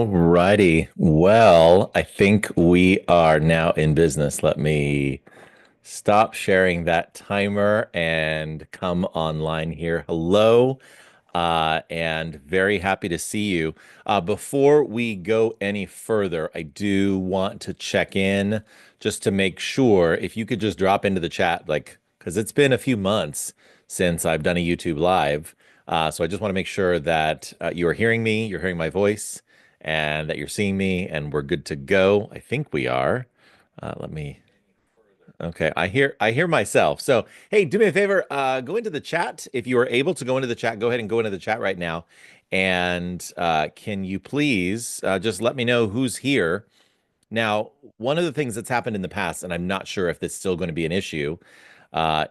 Alrighty. Well, I think we are now in business. Let me stop sharing that timer and come online here. Hello, and very happy to see you. Before we go any further, I do want to check in just to make sure if you could just drop into the chat, like, because it's been a few months since I've done a YouTube live. So I just want to make sure that you are hearing me, you're hearing my voice, and that you're seeing me, and we're good to go. I think we are. Let me Okay, I hear myself. So, hey, do me a favor, go into the chat. If you are able to go into the chat, go ahead and go into the chat right now. And can you please just let me know who's here? Now, one of the things that's happened in the past, and I'm not sure if this is still going to be an issue,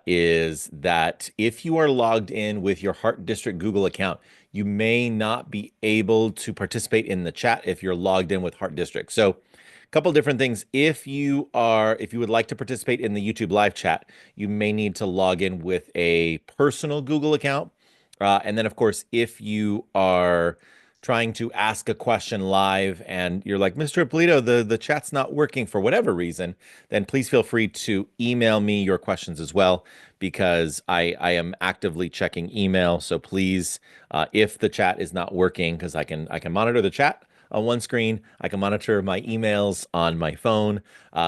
is that if you are logged in with your Heart District Google account, you may not be able to participate in the chat if you're logged in with Heart District. So, a couple different things. If you would like to participate in the YouTube live chat, you may need to log in with a personal Google account. And then, of course, if you are trying to ask a question live and you're like, Mr. Ippolito, the chat's not working for whatever reason, then please feel free to email me your questions as well, because I am actively checking email. So please, if the chat is not working, because I can monitor the chat on one screen, I can monitor my emails on my phone.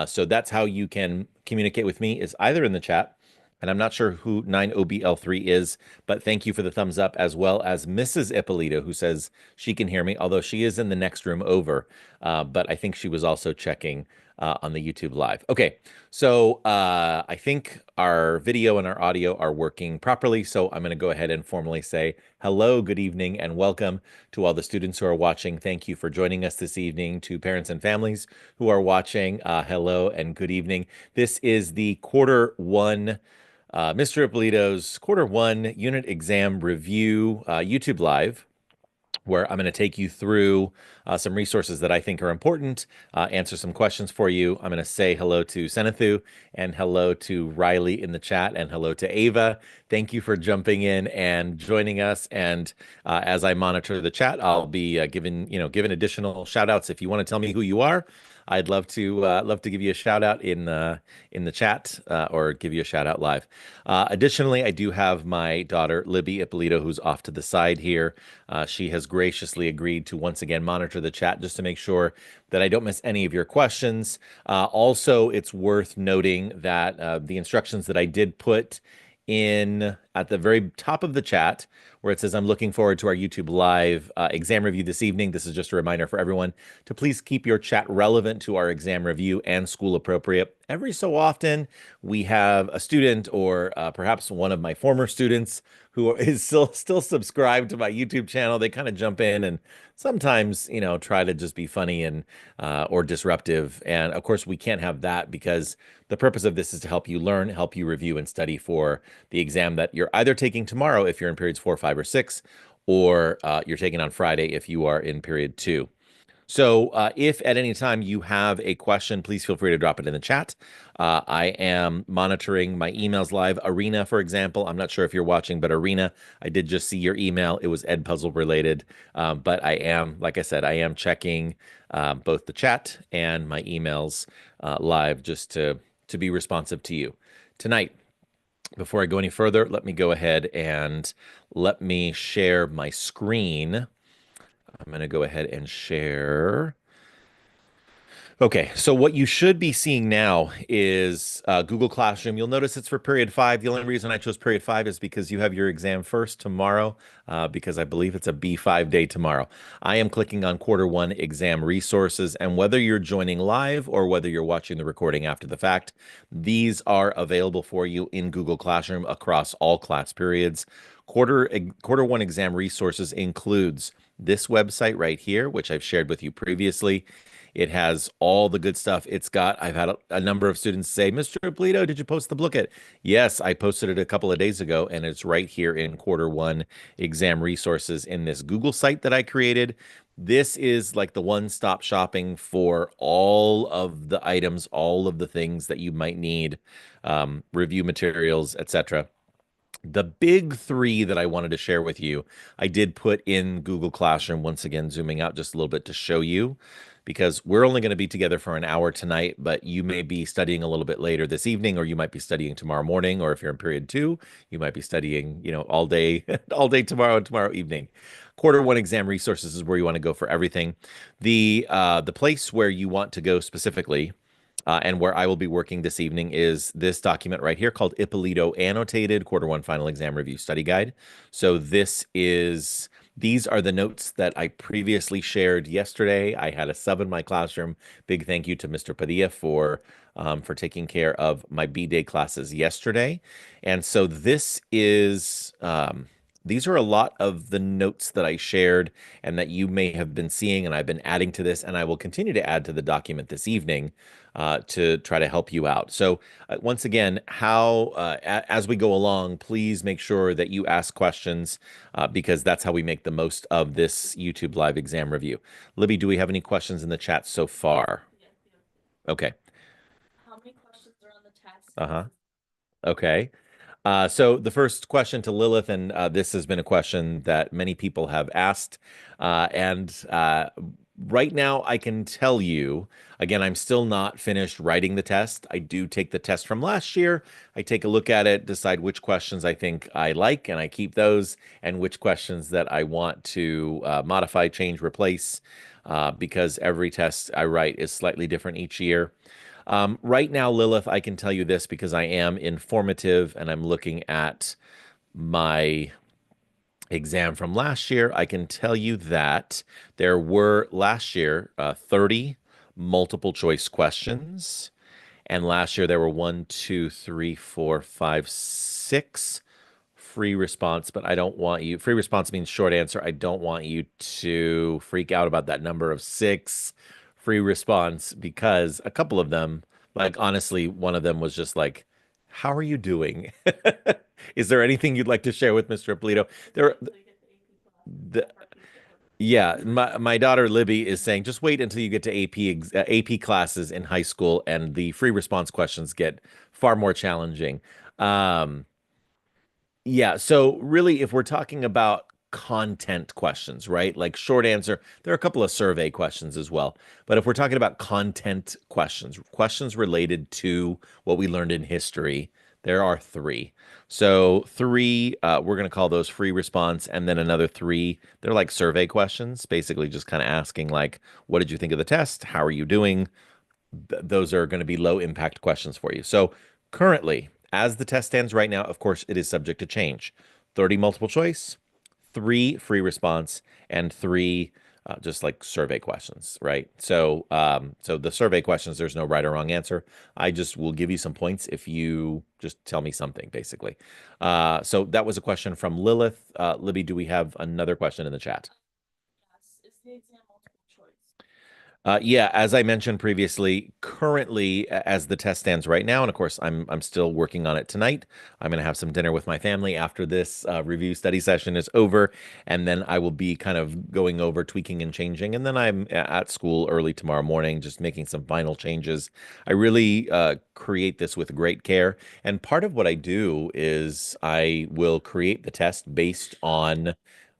So that's how you can communicate with me, is either in the chat, and I'm not sure who 9OBL3 is, but thank you for the thumbs up, as well as Mrs. Ippolito, who says she can hear me, although she is in the next room over. But I think she was also checking on the YouTube live. Okay, so I think our video and our audio are working properly. So I'm going to go ahead and formally say hello, good evening, and welcome to all the students who are watching. Thank you for joining us this evening. To parents and families who are watching, hello and good evening. This is the quarter one Mr. Ippolito's quarter one unit exam review YouTube live, where I'm going to take you through some resources that I think are important, answer some questions for you. I'm going to say hello to Senathu and hello to Riley in the chat and hello to Ava. Thank you for jumping in and joining us. And as I monitor the chat, I'll be giving additional shout outs. If you want to tell me who you are, I'd love to give you a shout out in the chat, or give you a shout out live. Additionally, I do have my daughter Libby Ippolito, who's off to the side here. She has graciously agreed to once again monitor the chat just to make sure that I don't miss any of your questions. Also, it's worth noting that the instructions that I did put in at the very top of the chat, where it says, I'm looking forward to our YouTube live exam review this evening. This is just a reminder for everyone to please keep your chat relevant to our exam review and school appropriate. Every so often, we have a student, or perhaps one of my former students, who is still subscribed to my YouTube channel. They kind of jump in and sometimes, try to just be funny and or disruptive. And of course, we can't have that, because the purpose of this is to help you learn, help you review and study for the exam that you're either taking tomorrow if you're in periods 4, 5, or 6, or you're taking on Friday if you are in period 2. So if at any time you have a question, please feel free to drop it in the chat. I am monitoring my emails live. Arena, for example, I'm not sure if you're watching, but Arena, I did just see your email. It was Edpuzzle related. But I am, like I said, I am checking both the chat and my emails live, just to be responsive to you. Tonight, before I go any further, let me go ahead and let me share my screen. I'm going to go ahead and share. Okay, so what you should be seeing now is Google Classroom. You'll notice it's for period 5. The only reason I chose period 5 is because you have your exam first tomorrow, because I believe it's a B5 day tomorrow. I am clicking on quarter 1 exam resources, and whether you're joining live or whether you're watching the recording after the fact, these are available for you in Google Classroom across all class periods. Quarter 1 exam resources includes this website right here, which I've shared with you previously. It has all the good stuff. I've had a number of students say, Mr. Ippolito, did you post the booklet? Yes, I posted it a couple of days ago, and it's right here in quarter 1 exam resources in this Google site that I created. This is like the one-stop shopping for all of the items, all of the things that you might need, review materials, etc. The big three that I wanted to share with you, I did put in Google Classroom, once again, zooming out just a little bit to show you, because we're only going to be together for an hour tonight, but you may be studying a little bit later this evening, or you might be studying tomorrow morning, or if you're in period two, you might be studying, all day, all day tomorrow and tomorrow evening. Quarter one exam resources is where you want to go for everything. The place where you want to go specifically and where I will be working this evening is this document right here called Ippolito Annotated Quarter One Final Exam Review Study Guide. So these are the notes that I previously shared yesterday. I had a sub in my classroom. Big thank you to Mr. Padilla for taking care of my B-Day classes yesterday. And so these are a lot of the notes that I shared and that you may have been seeing, and I've been adding to this, and I will continue to add to the document this evening to try to help you out. So once again, as we go along, please make sure that you ask questions because that's how we make the most of this YouTube live exam review. Libby, do we have any questions in the chat so far? Okay. Uh-huh. Okay. So the first question to Lilith, and this has been a question that many people have asked, and right now I can tell you, again, I'm still not finished writing the test. I do take the test from last year. I take a look at it, decide which questions I think I like, and I keep those, and which questions that I want to modify, change, replace, because every test I write is slightly different each year. Right now, Lilith, I can tell you this because I am informative and I'm looking at my exam from last year. I can tell you that there were last year 30 multiple choice questions. And last year there were one, two, three, four, five, six free response, but I don't want you, free response means short answer. I don't want you to freak out about that number of six free response because a couple of them, like honestly, one of them was just like, how are you doing? Is there anything you'd like to share with Mr. Ippolito? There, the, yeah, my daughter Libby is saying just wait until you get to AP classes in high school and the free response questions get far more challenging. Um, yeah, so really, if we're talking about content questions, right? Like short answer, there are a couple of survey questions as well. But if we're talking about content questions, questions related to what we learned in history, there are three. So three, we're going to call those free response, and then another three, they're like survey questions, basically just kind of asking like, what did you think of the test? How are you doing? Those are going to be low impact questions for you. So currently, as the test stands right now, of course, it is subject to change. 30 multiple choice, three free response, and three just like survey questions, right? So the survey questions, there's no right or wrong answer. I just will give you some points if you just tell me something, basically. So that was a question from Lilith. Libby, do we have another question in the chat? Yeah, as I mentioned previously, currently, as the test stands right now, and of course, I'm still working on it tonight. I'm going to have some dinner with my family after this review study session is over, and then I will be kind of going over tweaking and changing. And then I'm at school early tomorrow morning, just making some final changes. I really create this with great care, and part of what I do is I will create the test based on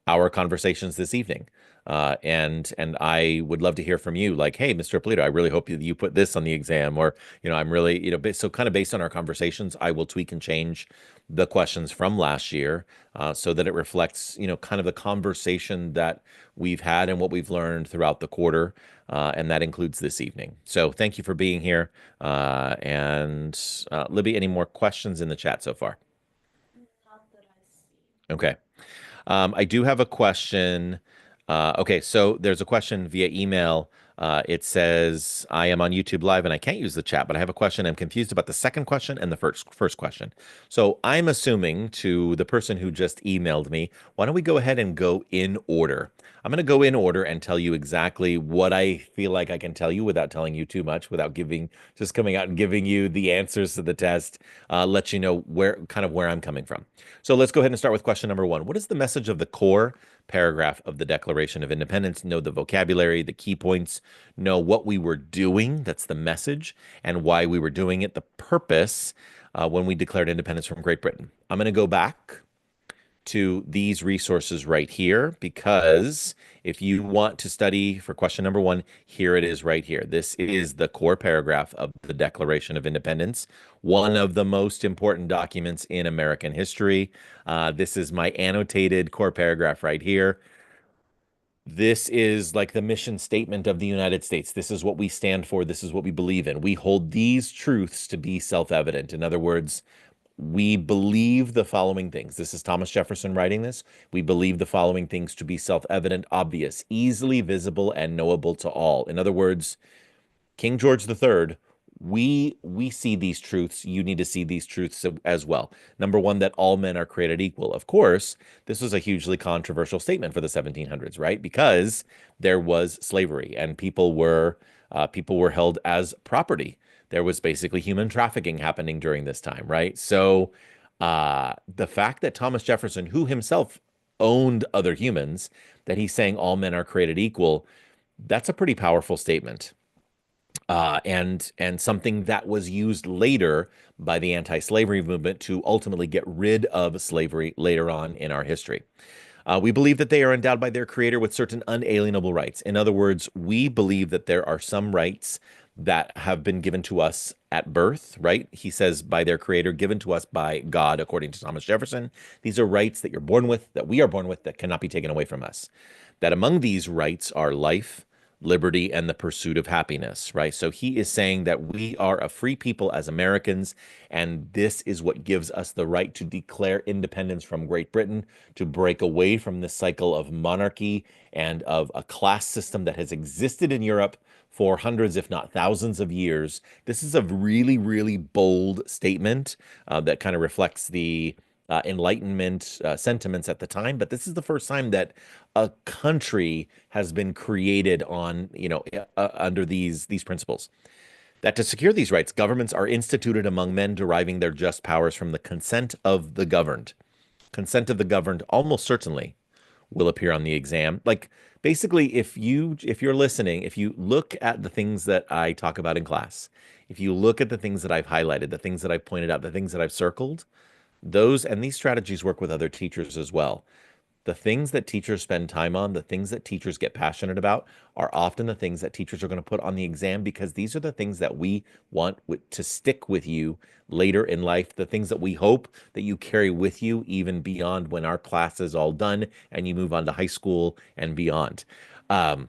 our conversations this evening. And I would love to hear from you, like, hey, Mr. Ippolito, I really hope you put this on the exam, or I'm really, so kind of based on our conversations, I will tweak and change the questions from last year so that it reflects, kind of the conversation that we've had and what we've learned throughout the quarter, and that includes this evening. So thank you for being here. And Libby, any more questions in the chat so far? Okay. I do have a question. Okay, so there's a question via email. It says, I am on YouTube Live and I can't use the chat, but I have a question. I'm confused about the second question and the first question. So I'm assuming to the person who just emailed me, why don't we go ahead and go in order? I'm going to go in order and tell you exactly what I feel like I can tell you without telling you too much, without just coming out and giving you the answers to the test, let you know where I'm coming from. So let's go ahead and start with question number one. What is the message of the core paragraph of the Declaration of Independence? Know the vocabulary, the key points, know what we were doing. That's the message, and why we were doing it, the purpose. when we declared independence from Great Britain. I'm going to go back to these resources right here because if you want to study for question number one, here it is right here. This is the core paragraph of the Declaration of Independence, one of the most important documents in American history. This is my annotated core paragraph right here. This is like the mission statement of the United States. This is what we stand for. This is what we believe in. We hold these truths to be self-evident. In other words, we believe the following things. This is Thomas Jefferson writing this. We believe the following things to be self-evident, obvious, easily visible, and knowable to all. In other words, King George III, we see these truths. You need to see these truths as well. Number one, that all men are created equal. Of course, this was a hugely controversial statement for the 1700s, right? Because there was slavery and people were held as property. There was basically human trafficking happening during this time, right? So the fact that Thomas Jefferson, who himself owned other humans, that he's saying all men are created equal, that's a pretty powerful statement and something that was used later by the anti-slavery movement to ultimately get rid of slavery later on in our history. We believe that they are endowed by their creator with certain unalienable rights. In other words, we believe that there are some rights that have been given to us at birth, right? He says by their creator, given to us by God, according to Thomas Jefferson. These are rights that you're born with, that we are born with, that cannot be taken away from us. That among these rights are life, liberty, and the pursuit of happiness, right? So he is saying that we are a free people as Americans, and this is what gives us the right to declare independence from Great Britain, to break away from this cycle of monarchy and of a class system that has existed in Europe for hundreds, if not thousands of years. This is a really, really bold statement that kind of reflects the Enlightenment sentiments at the time, but this is the first time that a country has been created on, under these principles. That to secure these rights, governments are instituted among men deriving their just powers from the consent of the governed. Consent of the governed almost certainly will appear on the exam. Like basically, if you're listening, if you look at the things that I talk about in class, if you look at the things that I've highlighted, the things that I've pointed out, the things that I've circled, those and these strategies work with other teachers as well. The things that teachers spend time on, the things that teachers get passionate about, are often the things that teachers are going to put on the exam because these are the things that we want to stick with you later in life, the things that we hope that you carry with you even beyond when our class is all done and you move on to high school and beyond. Um,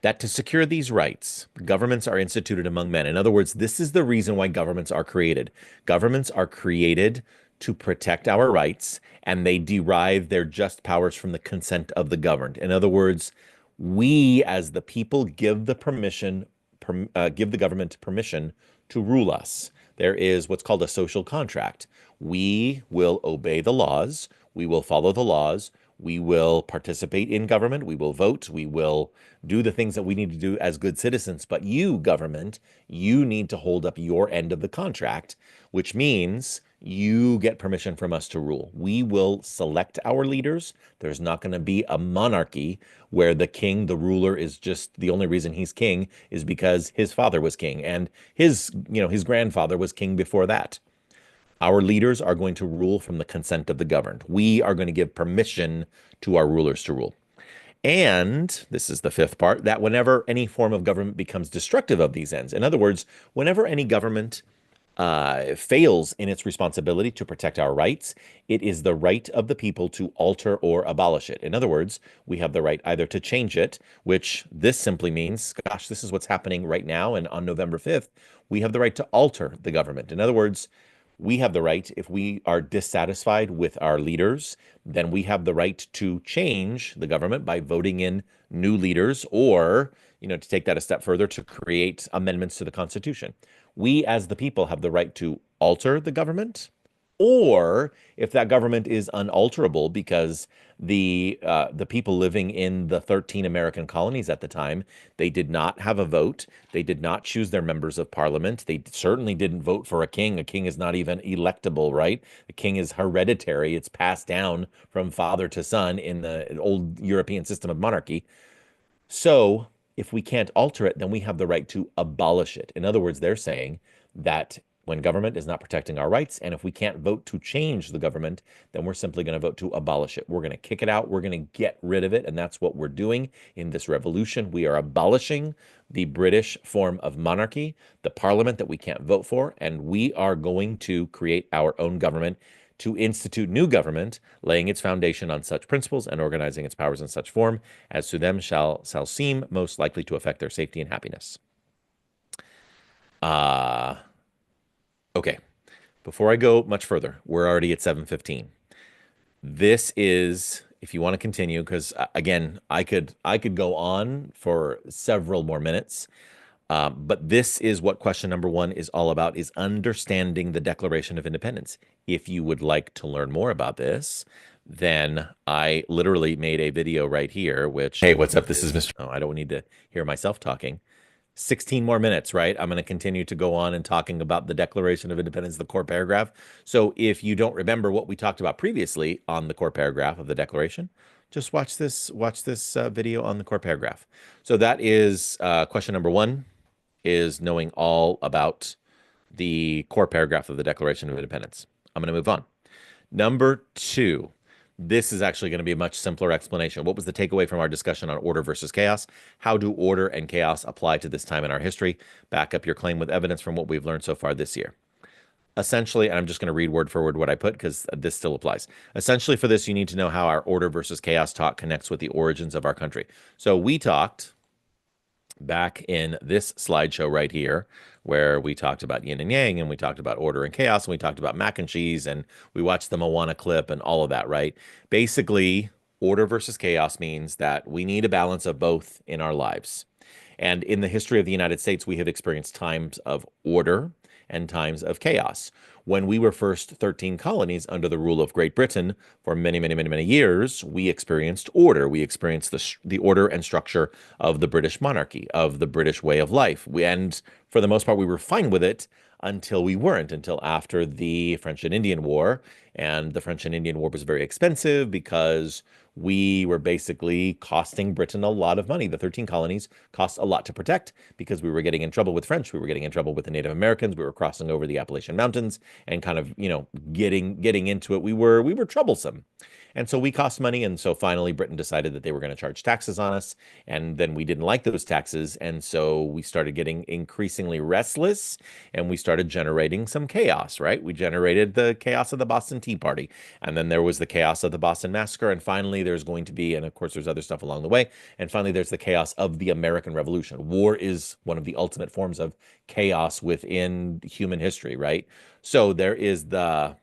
that to secure these rights, governments are instituted among men. In other words, this is the reason why governments are created. Governments are created to protect our rights, and they derive their just powers from the consent of the governed. In other words, we as the people give the give the government permission to rule us. There is what's called a social contract. We will obey the laws. We will follow the laws. We will participate in government. We will vote. We will do the things that we need to do as good citizens. But you, government, you need to hold up your end of the contract, which means you get permission from us to rule. We will select our leaders. There's not going to be a monarchy where the king, the ruler, is just the only reason he's king is because his father was king and his grandfather was king before that. Our leaders are going to rule from the consent of the governed. We are going to give permission to our rulers to rule. And this is the fifth part, that whenever any form of government becomes destructive of these ends, in other words, whenever any government fails in its responsibility to protect our rights, it is the right of the people to alter or abolish it. In other words, we have the right either to change it, which this simply means, gosh, this is what's happening right now. And on November 5th, we have the right to alter the government. In other words, we have the right, if we are dissatisfied with our leaders, then we have the right to change the government by voting in new leaders or, to take that a step further, to create amendments to the Constitution. We as the people have the right to alter the government, or if that government is unalterable because the people living in the 13 American colonies at the time, they did not have a vote. They did not choose their members of parliament. They certainly didn't vote for a king. A king is not even electable, right? A king is hereditary. It's passed down from father to son in the old European system of monarchy. So if we can't alter it, then we have the right to abolish it. In other words, they're saying that when government is not protecting our rights. And if we can't vote to change the government, then we're simply going to vote to abolish it. We're going to kick it out. We're going to get rid of it. And that's what we're doing in this revolution. We are abolishing the British form of monarchy, the parliament that we can't vote for, and we are going to create our own government to institute new government, laying its foundation on such principles and organizing its powers in such form as to them shall seem most likely to affect their safety and happiness. Uh, okay. Before I go much further, we're already at 7:15. This is, if you want to continue, because again, I could go on for several more minutes. But this is what question number one is all about, is understanding the Declaration of Independence. If you would like to learn more about this, then I literally made a video right here, which, hey, what's up? This is Mr. Oh, I don't need to hear myself talking. 16 more minutes, right? I'm going to continue to go on and talking about the Declaration of Independence, the core paragraph. So if you don't remember what we talked about previously on the core paragraph of the Declaration, just watch this video on the core paragraph. So that is question number one, is knowing all about the core paragraph of the Declaration of Independence. I'm going to move on. Number two, this is actually going to be a much simpler explanation. What was the takeaway from our discussion on order versus chaos? How do order and chaos apply to this time in our history? Back up your claim with evidence from what we've learned so far this year. Essentially, and I'm just going to read word for word what I put because this still applies. Essentially, for this, you need to know how our order versus chaos talk connects with the origins of our country. So we talked back in this slideshow right here, where we talked about yin and yang, and we talked about order and chaos, and we talked about mac and cheese, and we watched the Moana clip and all of that, right? Basically, order versus chaos means that we need a balance of both in our lives. And in the history of the United States, we have experienced times of order and times of chaos. When we were first 13 colonies under the rule of Great Britain for many, many, many, many years, we experienced order. We experienced the order and structure of the British monarchy, of the British way of life. And for the most part, we were fine with it until we weren't, until after the French and Indian War. And the French and Indian War was very expensive because we were basically costing Britain a lot of money. The 13 colonies cost a lot to protect because we were getting in trouble with French. We were getting in trouble with the Native Americans. We were crossing over the Appalachian Mountains and kind of, getting into it. We were troublesome. And so we cost money. And so finally, Britain decided that they were going to charge taxes on us. And then we didn't like those taxes. And so we started getting increasingly restless and we started generating some chaos, right? We generated the chaos of the Boston Tea Party. And then there was the chaos of the Boston Massacre. And finally, there's going to be, and of course, there's other stuff along the way. And finally, there's the chaos of the American Revolution. War is one of the ultimate forms of chaos within human history, right? So there is the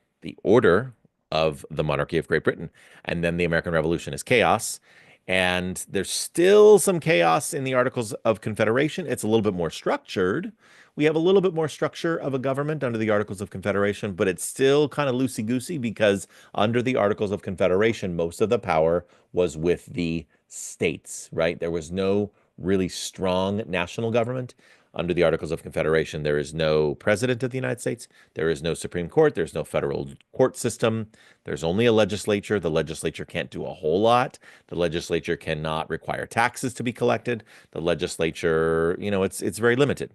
order of the monarchy of Great Britain, and then the American Revolution is chaos. And there's still some chaos in the Articles of Confederation. It's a little bit more structured. We have a little bit more structure of a government under the Articles of Confederation, but it's still kind of loosey-goosey because under the Articles of Confederation, most of the power was with the states, right? There was no really strong national government. Under the Articles of Confederation, there is no president of the United States. There is no Supreme Court. There's no federal court system. There's only a legislature. The legislature can't do a whole lot. The legislature cannot require taxes to be collected. The legislature, it's very limited.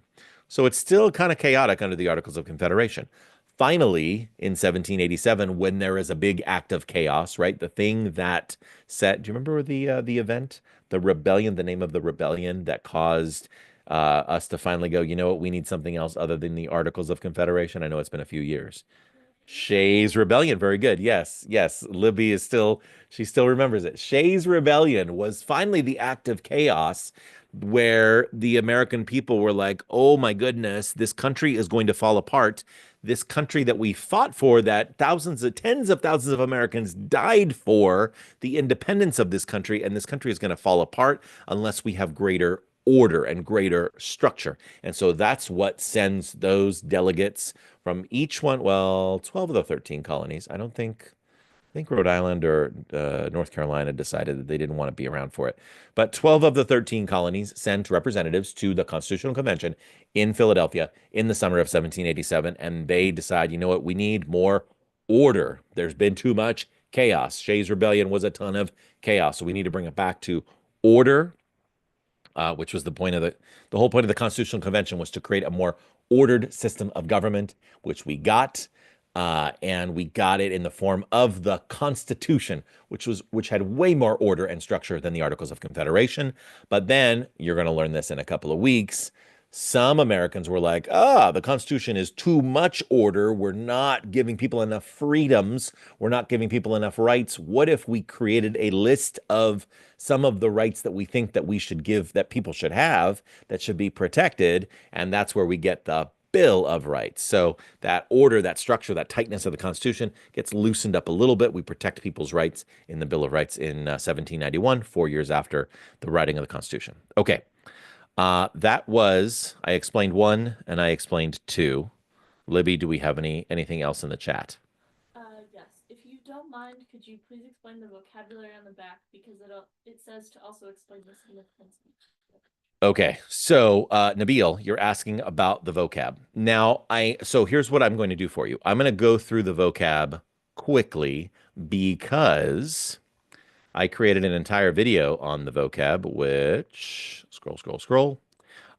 So it's still kind of chaotic under the Articles of Confederation. Finally, in 1787, when there is a big act of chaos, right? The thing that set, do you remember the event, the rebellion, the name of the rebellion that caused us to finally go, you know what, we need something else other than the Articles of Confederation? I know it's been a few years. Shays Rebellion. Very good. Yes, yes. Libby she still remembers it. Shays Rebellion was finally the act of chaos where the American people were like, oh my goodness, this country is going to fall apart. This country that we fought for, that tens of thousands of Americans died for, the independence of this country, and this country is going to fall apart unless we have greater order and greater structure. And so that's what sends those delegates from each one, well, 12 of the 13 colonies. I think Rhode Island or North Carolina decided that they didn't want to be around for it. But 12 of the 13 colonies sent representatives to the Constitutional Convention in Philadelphia in the summer of 1787. And they decide, you know what, we need more order. There's been too much chaos. Shays Rebellion was a ton of chaos. So we need to bring it back to order, which was the whole point of the Constitutional Convention, was to create a more ordered system of government, which we got. And we got it in the form of the Constitution, which had way more order and structure than the Articles of Confederation. But then you're going to learn this in a couple of weeks. Some Americans were like, the Constitution is too much order. We're not giving people enough freedoms. We're not giving people enough rights. What if we created a list of some of the rights that we think that we should give, that people should have, that should be protected? And that's where we get the Bill of Rights. So that order, that structure, that tightness of the Constitution gets loosened up a little bit. We protect people's rights in the Bill of Rights in 1791, 4 years after the writing of the Constitution. Okay. I explained one and I explained two. Libby, do we have anything else in the chat? Yes. If you don't mind, could you please explain the vocabulary on the back because it says to also explain the significance. Okay, so Nabil, you're asking about the vocab. So here's what I'm going to do for you. I'm going to go through the vocab quickly because I created an entire video on the vocab, which scroll.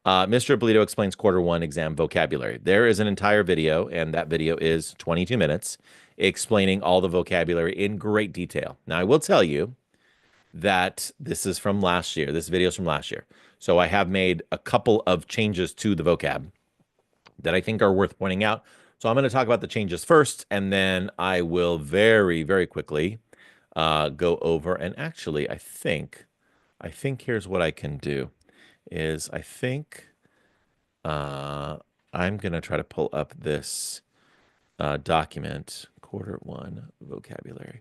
Mr. Ippolito explains quarter 1 exam vocabulary. There is an entire video, and that video is 22 minutes, explaining all the vocabulary in great detail. Now, I will tell you that this is from last year. This video is from last year. So I have made a couple of changes to the vocab that I think are worth pointing out. So I'm going to talk about the changes first, and then I will very, very quickly go over. And actually, I think here's what I can do is I'm going to try to pull up this document, quarter 1 vocabulary.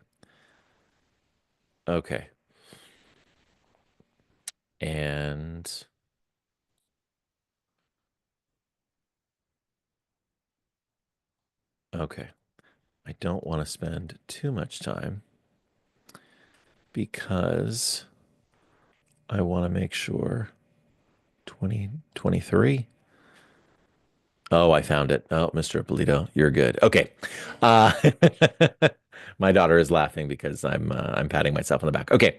Okay. And okay, I don't want to spend too much time because I want to make sure 2023. Oh, I found it. Oh, Mr. Ippolito, you're good. Okay. Uh, my daughter is laughing because I'm patting myself on the back. Okay.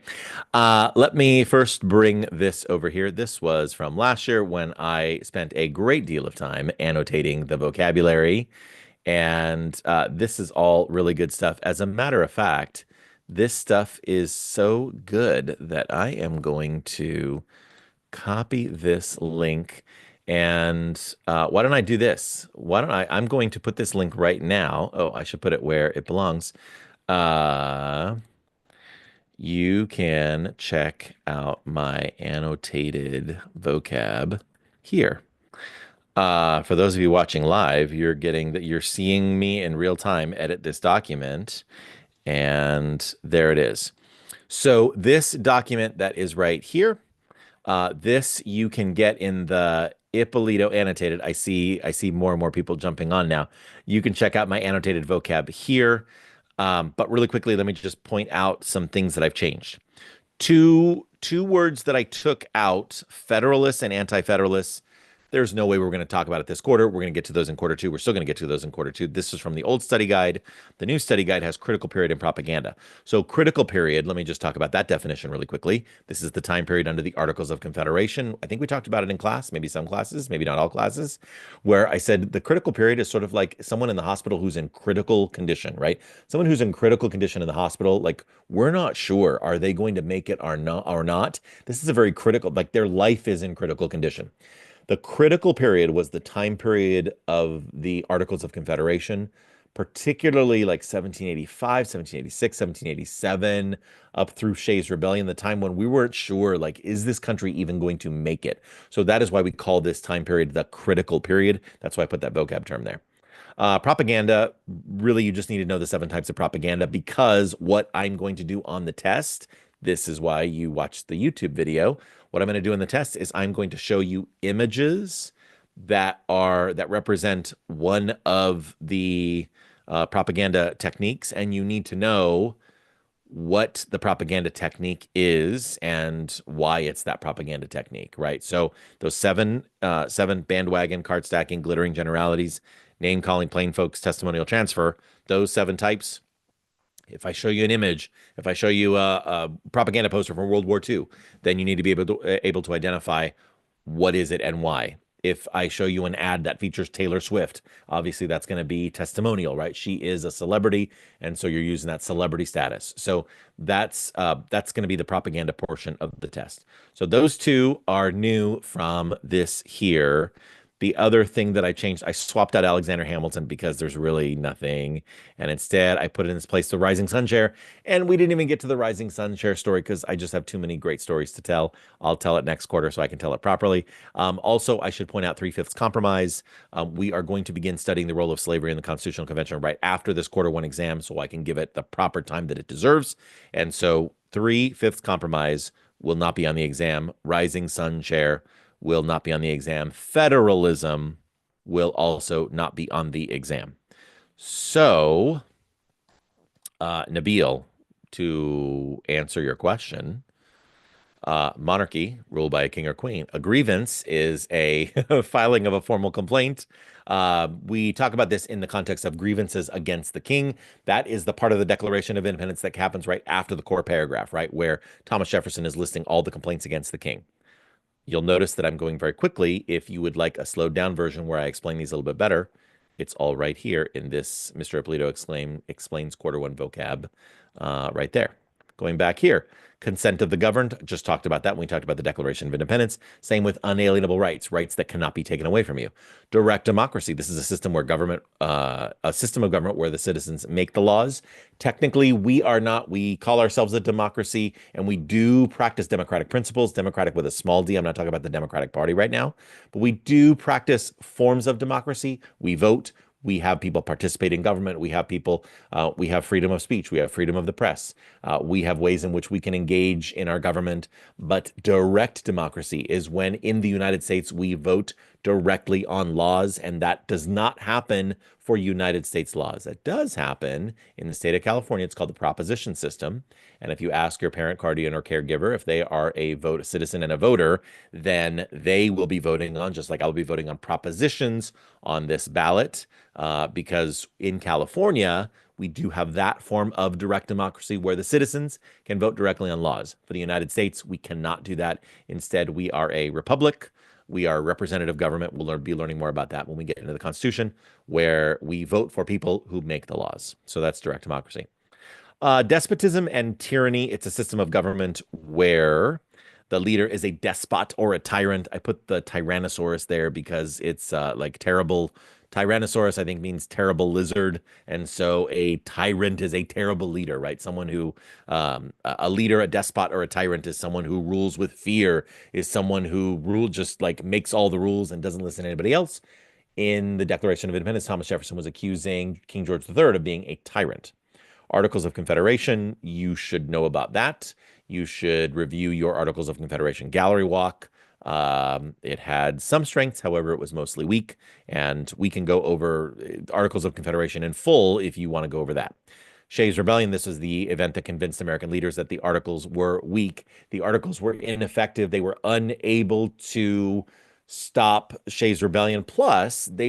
Let me first bring this over here. This was from last year when I spent a great deal of time annotating the vocabulary. And this is all really good stuff. As a matter of fact, this stuff is so good that I am going to copy this link. And why don't I do this? I'm going to put this link right now. Oh, I should put it where it belongs. Uh, you can check out my annotated vocab here. For those of you watching live, you're seeing me in real time edit this document, and there it is. So this document that is right here, this you can get in the Ippolito annotated. I see more and more people jumping on now. You can check out my annotated vocab here. But really quickly, let me just point out some things that I've changed. Two words that I took out, federalists and anti-federalists. There's no way we're going to talk about it this quarter. We're going to get to those in quarter 2. We're still going to get to those in quarter 2. This is from the old study guide. The new study guide has critical period and propaganda. So critical period, let me just talk about that definition really quickly. This is the time period under the Articles of Confederation. I think we talked about it in class, maybe some classes, maybe not all classes, where I said the critical period is sort of like someone in the hospital who's in critical condition, right? Someone who's in critical condition in the hospital, like we're not sure, are they going to make it or not? This is a very critical, like their life is in critical condition. The critical period was the time period of the Articles of Confederation, particularly like 1785, 1786, 1787, up through Shays' Rebellion, the time when we weren't sure, like, is this country even going to make it? So that is why we call this time period the critical period. That's why I put that vocab term there. Propaganda, really, you just need to know the 7 types of propaganda because what I'm going to do on the test, this is why you watch the YouTube video. What I'm going to do in the test is I'm going to show you images that represent one of the propaganda techniques, and you need to know what the propaganda technique is and why it's that propaganda technique, right? So those seven bandwagon, card stacking, glittering generalities, name calling, plain folks, testimonial transfer, those 7 types. If I show you an image, if I show you a propaganda poster from World War II, then you need to be able to identify what is it and why. If I show you an ad that features Taylor Swift, obviously that's going to be testimonial, right? She is a celebrity, and so you're using that celebrity status. So that's going to be the propaganda portion of the test. So those two are new from this here. The other thing that I changed, I swapped out Alexander Hamilton because there's really nothing. And instead, I put in its place the Rising Sun Chair. And we didn't even get to the Rising Sun Chair story because I just have too many great stories to tell. I'll tell it next quarter so I can tell it properly. Also, I should point out Three-Fifths Compromise. We are going to begin studying the role of slavery in the Constitutional Convention right after this quarter one exam so I can give it the proper time that it deserves. And so, Three-Fifths Compromise will not be on the exam. Rising Sun Chair will not be on the exam. Federalism will also not be on the exam. So, Nabil, to answer your question, monarchy ruled by a king or queen. A grievance is a filing of a formal complaint. We talk about this in the context of grievances against the king. That is the part of the Declaration of Independence that happens right after the core paragraph, right? Where Thomas Jefferson is listing all the complaints against the king. You'll notice that I'm going very quickly. If you would like a slowed down version where I explain these a little bit better, it's all right here in this Mr. Ippolito explains quarter one vocab right there. Going back here, consent of the governed, just talked about that when we talked about the Declaration of Independence. Same with unalienable rights, rights that cannot be taken away from you. Direct democracy, this is a system where a system of government where the citizens make the laws. Technically, we are not, we call ourselves a democracy and we do practice democratic principles, democratic with a small d. I'm not talking about the Democratic Party right now, but we do practice forms of democracy. We vote. We have people participate in government. We have people, we have freedom of speech. We have freedom of the press. We have ways in which we can engage in our government. But direct democracy is when in the United States we vote directly on laws, and that does not happen for United States laws. That does happen in the state of California. It's called the proposition system. And if you ask your parent, guardian, or caregiver if they are a citizen and a voter, then they will be voting on, just like I'll be voting on propositions on this ballot, because in California, we do have that form of direct democracy where the citizens can vote directly on laws. For the United States, we cannot do that. Instead, we are a republic. We are representative government. We'll be learning more about that when we get into the Constitution, where we vote for people who make the laws. So that's direct democracy. Despotism and tyranny, it's a system of government where the leader is a despot or a tyrant. I put the Tyrannosaurus there because it's like terrible. Tyrannosaurus, I think, means terrible lizard. And so a tyrant is a terrible leader, right? Someone who, a leader, a despot, or a tyrant is someone who rules with fear, is someone who just like makes all the rules and doesn't listen to anybody else. In the Declaration of Independence, Thomas Jefferson was accusing King George III of being a tyrant. Articles of Confederation, you should know about that. You should review your Articles of Confederation gallery walk. It had some strengths, however, it was mostly weak. And we can go over Articles of Confederation in full if you want to go over that. Shays' Rebellion, this was the event that convinced American leaders that the Articles were weak. The Articles were ineffective. They were unable to stop Shays' Rebellion. Plus, the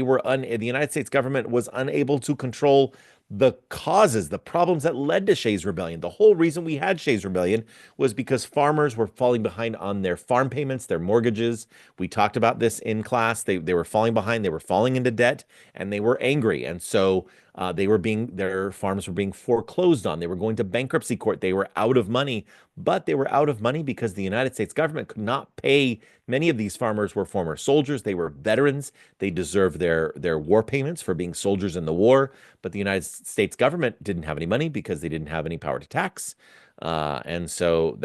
United States government was unable to control the causes, the problems that led to Shays' Rebellion. The whole reason we had Shays' Rebellion was because farmers were falling behind on their farm payments, their mortgages. We talked about this in class. They were falling behind, they were falling into debt, and they were angry. And so their farms were being foreclosed on. They were going to bankruptcy court. They were out of money, but they were out of money because the United States government could not pay. Many of these farmers were former soldiers. They were veterans. They deserved their war payments for being soldiers in the war. But the United States government didn't have any money because they didn't have any power to tax. And so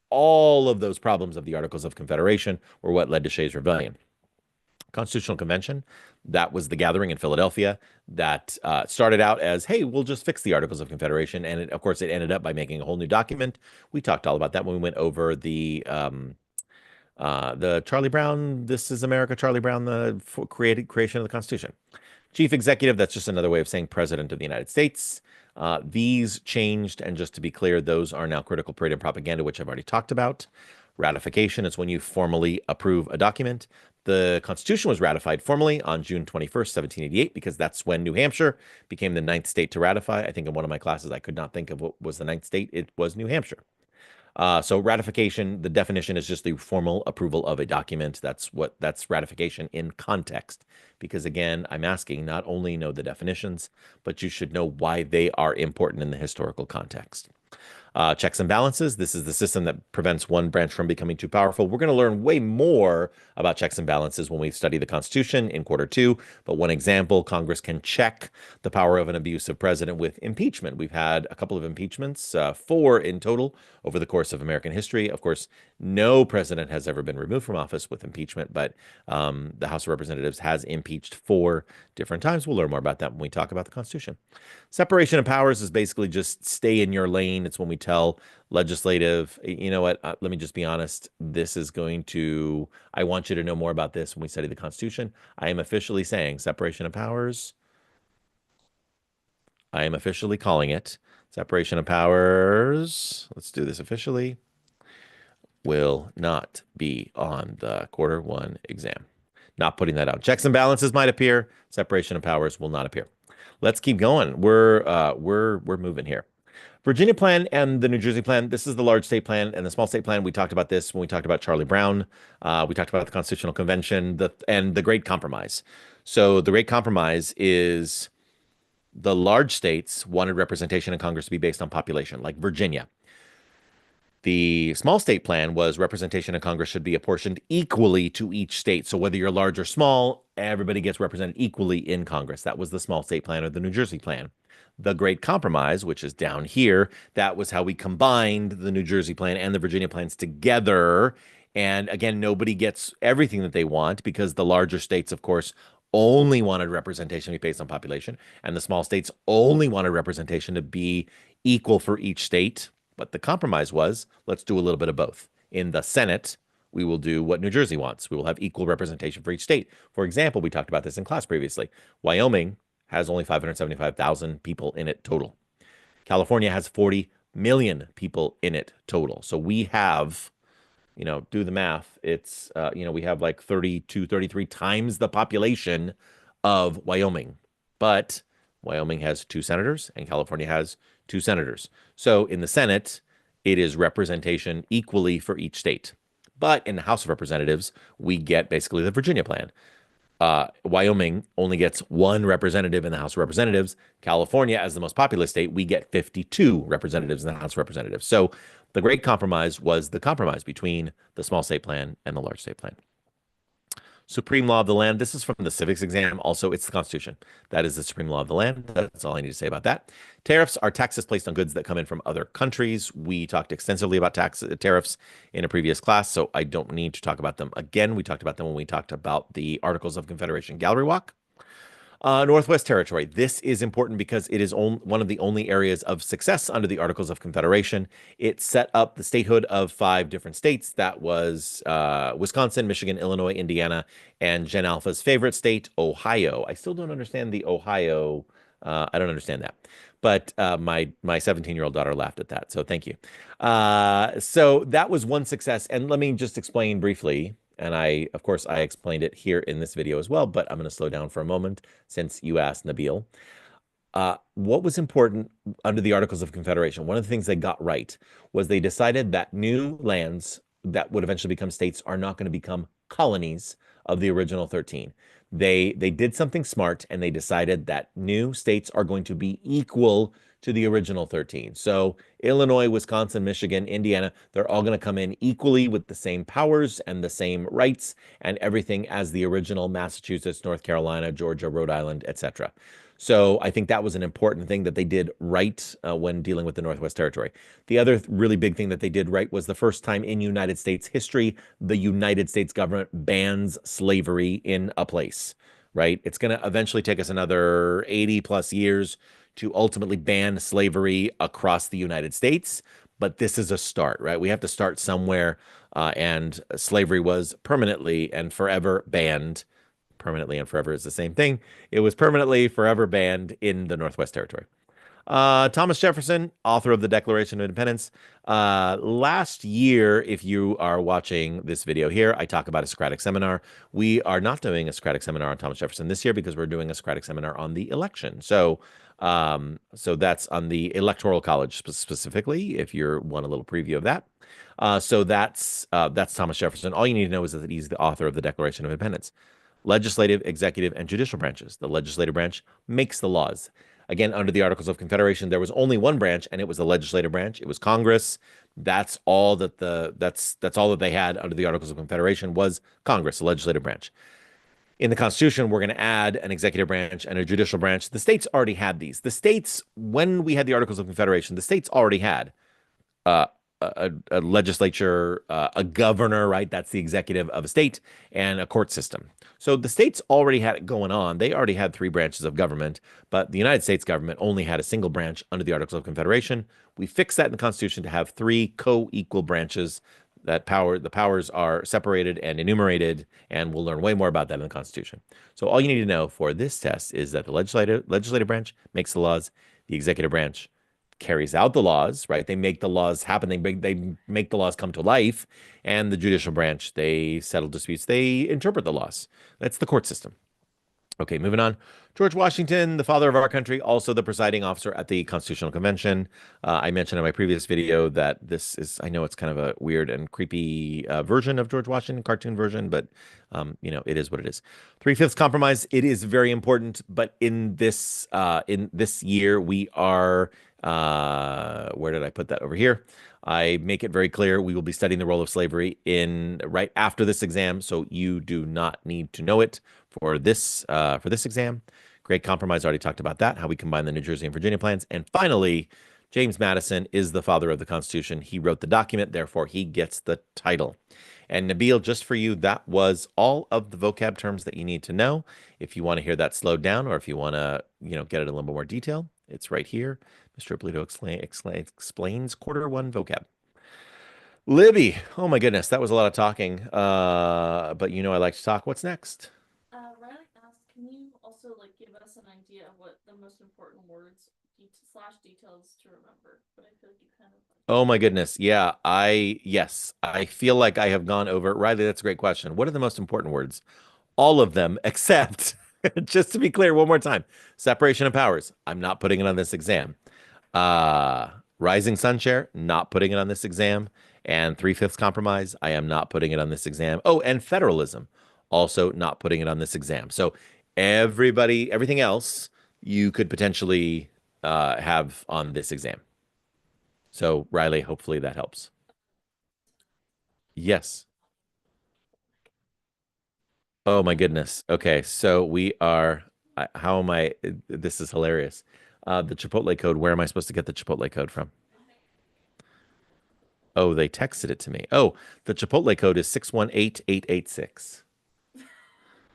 all of those problems of the Articles of Confederation were what led to Shays' Rebellion. Constitutional Convention, that was the gathering in Philadelphia that started out as, hey, we'll just fix the Articles of Confederation. And of course, it ended up by making a whole new document. We talked all about that when we went over the Charlie Brown, This is America, Charlie Brown, the creation of the Constitution. Chief Executive, that's just another way of saying President of the United States. These changed, and just to be clear, those are now critical period and propaganda, which I've already talked about. Ratification is when you formally approve a document. The Constitution was ratified formally on June 21st, 1788, because that's when New Hampshire became the ninth state to ratify. I think in one of my classes, I could not think of what was the ninth state. It was New Hampshire. So ratification, the definition is just the formal approval of a document. That's ratification in context. Because again, I'm asking not only know the definitions, but you should know why they are important in the historical context. Checks and balances. This is the system that prevents one branch from becoming too powerful. We're going to learn way more about checks and balances when we study the Constitution in quarter 2. But one example, Congress can check the power of an abusive president with impeachment. We've had a couple of impeachments, 4 in total over the course of American history. Of course, no president has ever been removed from office with impeachment, but the House of Representatives has impeached 4 different times. We'll learn more about that when we talk about the Constitution. Separation of powers is basically just stay in your lane. It's when we tell legislative, you know what, let me just be honest. I want you to know more about this when we study the Constitution. I am officially saying separation of powers. I am officially calling it separation of powers. Let's do this officially. Will not be on the quarter 1 exam. Not putting that out. Checks and balances might appear. Separation of powers will not appear. Let's keep going. We're moving here. Virginia plan and the New Jersey plan. This is the large state plan and the small state plan. We talked about this when we talked about Charlie Brown. We talked about the Constitutional Convention, and the Great Compromise. So the Great Compromise is the large states wanted representation in Congress to be based on population, like Virginia. The small state plan was representation in Congress should be apportioned equally to each state. So whether you're large or small, everybody gets represented equally in Congress. That was the small state plan or the New Jersey plan. The Great Compromise, which is down here, that was how we combined the New Jersey plan and the Virginia plans together. And again, nobody gets everything that they want because the larger states, of course, only wanted representation to be based on population, and the small states only wanted representation to be equal for each state. But the compromise was, let's do a little bit of both. In the Senate, we will do what New Jersey wants. We will have equal representation for each state. For example, we talked about this in class previously. Wyoming has only 575,000 people in it total. California has 40 million people in it total. So we have, do the math. It's, we have like 32, 33 times the population of Wyoming. But Wyoming has 2 senators and California has 2 senators. So in the Senate, it is representation equally for each state. But in the House of Representatives, we get basically the Virginia plan. Wyoming only gets 1 representative in the House of Representatives. California, as the most populous state, we get 52 representatives in the House of Representatives. So the Great Compromise was the compromise between the small state plan and the large state plan. Supreme law of the land. This is from the civics exam. Also, it's the Constitution. That is the supreme law of the land. That's all I need to say about that. Tariffs are taxes placed on goods that come in from other countries. We talked extensively about tariffs in a previous class, so I don't need to talk about them again. We talked about them when we talked about the Articles of Confederation Gallery Walk. Northwest Territory. This is important because it is one of the only areas of success under the Articles of Confederation. It set up the statehood of 5 different states. That was Wisconsin, Michigan, Illinois, Indiana, and Gen Alpha's favorite state, Ohio. I still don't understand the Ohio. I don't understand that. But my 17-year-old daughter laughed at that. So thank you. So that was one success. And let me just explain briefly. And of course, I explained it here in this video as well, but I'm going to slow down for a moment since you asked, Nabil. What was important under the Articles of Confederation? One of the things they got right was they decided that new lands that would eventually become states are not going to become colonies of the original 13. They did something smart and they decided that new states are going to be equal to the original 13. So Illinois, Wisconsin, Michigan, Indiana, they're all going to come in equally with the same powers and the same rights and everything as the original Massachusetts, North Carolina, Georgia, Rhode Island, etc. So I think that was an important thing that they did right when dealing with the Northwest Territory. The other really big thing that they did right was the first time in United States history, the United States government bans slavery in a place, right? It's going to eventually take us another 80 plus years to ultimately ban slavery across the United States. But this is a start, right? We have to start somewhere. And slavery was permanently and forever banned. Permanently and forever is the same thing. It was permanently forever banned in the Northwest Territory. Thomas Jefferson, author of the Declaration of Independence. Last year, if you are watching this video here, I talk about a Socratic seminar. We are not doing a Socratic seminar on Thomas Jefferson this year because we're doing a Socratic seminar on the election. So that's on the Electoral College specifically, if you want a little preview of that. So that's Thomas Jefferson. All you need to know is that he's the author of the Declaration of Independence. Legislative, executive, and judicial branches. The legislative branch makes the laws. Again, under the Articles of Confederation, there was only one branch, and it was the legislative branch. It was Congress. That's all that they had under the Articles of Confederation was Congress, the legislative branch. In the Constitution, we're going to add an executive branch and a judicial branch. The states already had these. The states, when we had the Articles of Confederation, the states already had uh, a legislature, a governor, right? That's the executive of a state, and a court system. So the states already had it going on. They already had three branches of government, but the United States government only had a single branch under the Articles of Confederation. We fixed that in the Constitution to have three co-equal branches. The powers are separated and enumerated, and we'll learn way more about that in the Constitution. So all you need to know for this test is that the legislative branch makes the laws, the executive branch carries out the laws, right? They make the laws happen. They make the laws come to life, and the judicial branch, they settle disputes. They interpret the laws. That's the court system. Okay, moving on. George Washington, the father of our country, also the presiding officer at the Constitutional Convention. I mentioned in my previous video that this is, I know it's kind of a weird and creepy version of George Washington, cartoon version, but it is what it is. Three-fifths compromise, it is very important, but in this year, we are, where did I put that over here? I make it very clear we will be studying the role of slavery in right after this exam, so you do not need to know it for this exam. Great compromise. Already talked about that, how we combine the New Jersey and Virginia plans. And finally, James Madison is the father of the Constitution. He wrote the document, therefore he gets the title. And Nabil, just for you, that was all of the vocab terms that you need to know. If you want to hear that slowed down, or if you want to, get it in a little bit more detail, it's right here. Mr. Ippolito explains quarter one vocab. Libby, oh my goodness, that was a lot of talking. But I like to talk. What's next? Riley asked, can you also give us an idea of what the most important words slash details to remember? But I feel like you kind of Oh my goodness. Yeah, yes, I feel like I have gone over. Riley, that's a great question. What are the most important words? All of them, except, just to be clear one more time, separation of powers. I'm not putting it on this exam. Uh, Rising sun share, not putting it on this exam. And three-fifths compromise, I am not putting it on this exam. Oh, and federalism, also not putting it on this exam. So everything else you could potentially have on this exam. So Riley, hopefully that helps. Yes. Oh my goodness. Okay, so we are. How am I? This is hilarious. The Chipotle code. Where am I supposed to get the Chipotle code from? Oh, they texted it to me. Oh, the Chipotle code is 618886.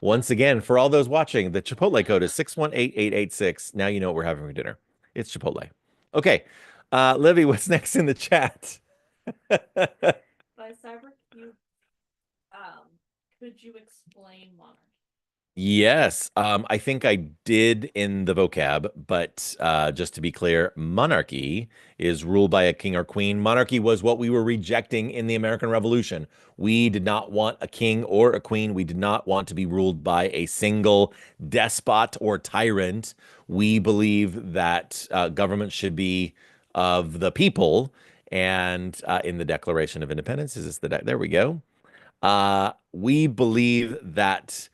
Once again, for all those watching, the Chipotle code is 618886. Now you know what we're having for dinner. It's Chipotle. Okay. Livy, what's next in the chat? by CyberCube. Could you explain monarchy? Yes, I think I did in the vocab, but just to be clear, monarchy is ruled by a king or queen. Monarchy was what we were rejecting in the American Revolution. We did not want a king or a queen. We did not want to be ruled by a single despot or tyrant. We believe that government should be of the people. And in the Declaration of Independence, there we go. We believe that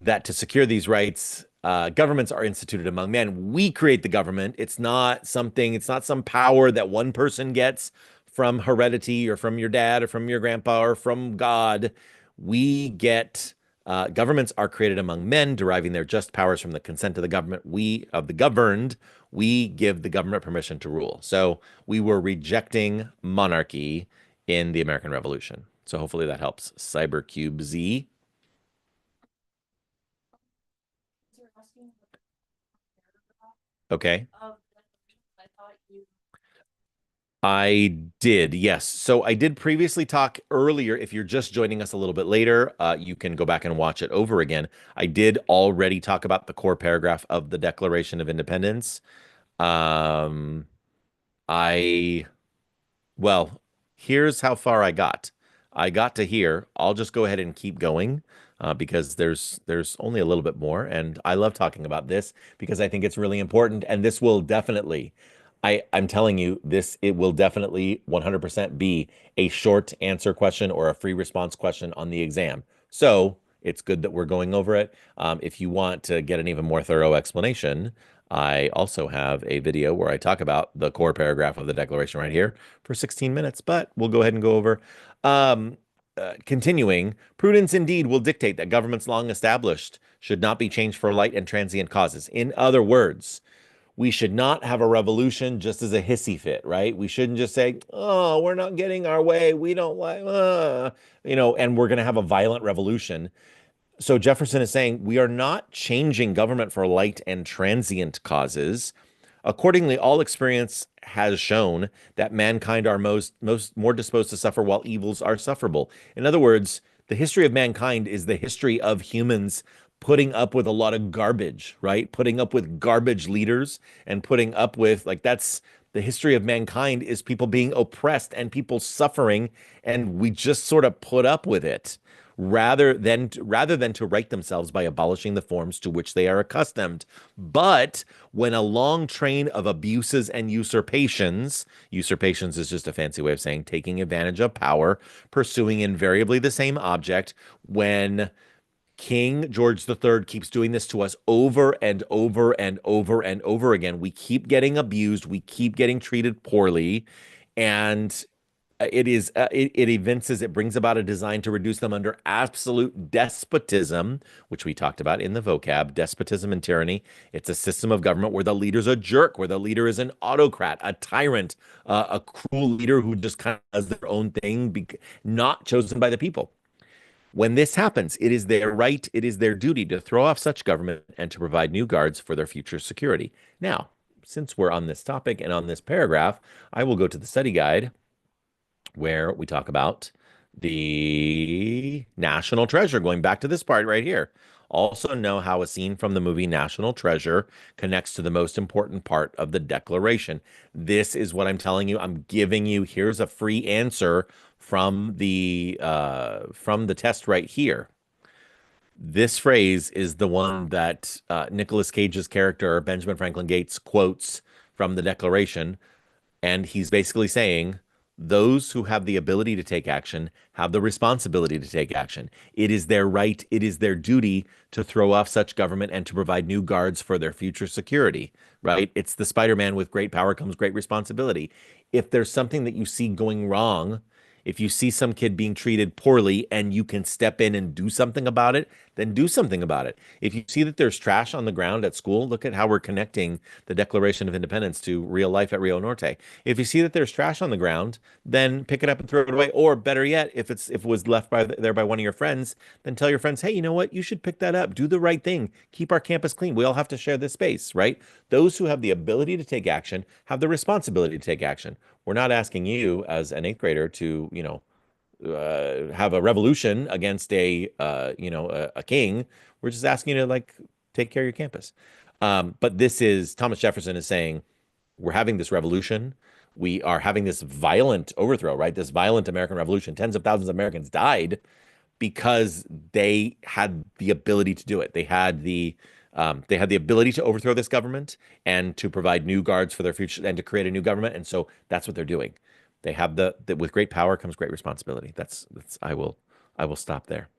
to secure these rights, governments are instituted among men. We create the government. It's not some power that one person gets from heredity or from your dad or from your grandpa or from God. Governments are created among men, deriving their just powers from the consent of the government. Of the governed, we give the government permission to rule. So we were rejecting monarchy in the American Revolution. So hopefully that helps. Cybercube Z. You're asking Okay. of I thought you I did, yes. So I did previously talk earlier. If you're just joining us a little bit later, you can go back and watch it over again. I did already talk about the core paragraph of the Declaration of Independence. Um, I Well, here's how far I got. I got to here. I'll just go ahead and keep going because there's only a little bit more, and I love talking about this because I think it's really important, and this will definitely, I'm telling you, it will definitely 100% be a short answer question or a free response question on the exam. So it's good that we're going over it. If you want to get an even more thorough explanation, I also have a video where I talk about the core paragraph of the Declaration right here for 16 minutes, but we'll go ahead and go over. Um, Continuing, prudence indeed will dictate that governments long established should not be changed for light and transient causes. In other words, we should not have a revolution just as a hissy fit, right? We shouldn't just say, "Oh, we're not getting our way. We don't like, and we're going to have a violent revolution." So Jefferson is saying we are not changing government for light and transient causes. Accordingly, all experience has shown that mankind are most more disposed to suffer while evils are sufferable. In other words, the history of mankind is the history of humans putting up with a lot of garbage, right? Putting up with garbage leaders and putting up with like that's the history of mankind is people being oppressed and people suffering, and we just sort of put up with it rather than to right themselves by abolishing the forms to which they are accustomed. But when a long train of abuses and usurpations is just a fancy way of saying taking advantage of power, pursuing invariably the same object, when King George III keeps doing this to us over and over and over and over again. We keep getting abused, we keep getting treated poorly, and it evinces, it brings about a design to reduce them under absolute despotism, which we talked about in the vocab, despotism and tyranny. It's a system of government where the leader's a jerk, where the leader is an autocrat, a tyrant, a cruel leader who just kind of does their own thing, not chosen by the people. When this happens, it is their right, it is their duty to throw off such government and to provide new guards for their future security. Now, since we're on this topic and on this paragraph, I will go to the study guide where we talk about the national treasure, going back to this part right here. Also know how a scene from the movie National Treasure connects to the most important part of the Declaration. This is what I'm telling you. I'm giving you, here's a free answer from the test right here. This phrase is the one that Nicolas Cage's character, Benjamin Franklin Gates, quotes from the Declaration, and he's basically saying those who have the ability to take action have the responsibility to take action. It is their right, it is their duty to throw off such government and to provide new guards for their future security, right? It's the Spider-Man with great power comes great responsibility. If there's something that you see going wrong, if you see some kid being treated poorly and you can step in and do something about it, then do something about it. If you see that there's trash on the ground at school, look at how we're connecting the Declaration of Independence to real life at Rio Norte. If you see that there's trash on the ground, then pick it up and throw it away. Or better yet, if it was left there by one of your friends, then tell your friends, hey, you know what? You should pick that up. Do the right thing. Keep our campus clean. We all have to share this space, right? Those who have the ability to take action have the responsibility to take action. We're not asking you as an eighth grader to, have a revolution against a king. We're just asking you to like take care of your campus. But this is Thomas Jefferson is saying we're having this revolution. We are having this violent overthrow, right? This violent American Revolution. Tens of thousands of Americans died because they had the ability to do it. They had the ability to overthrow this government and to provide new guards for their future and to create a new government. And so that's what they're doing. They have with great power comes great responsibility. That's I will stop there.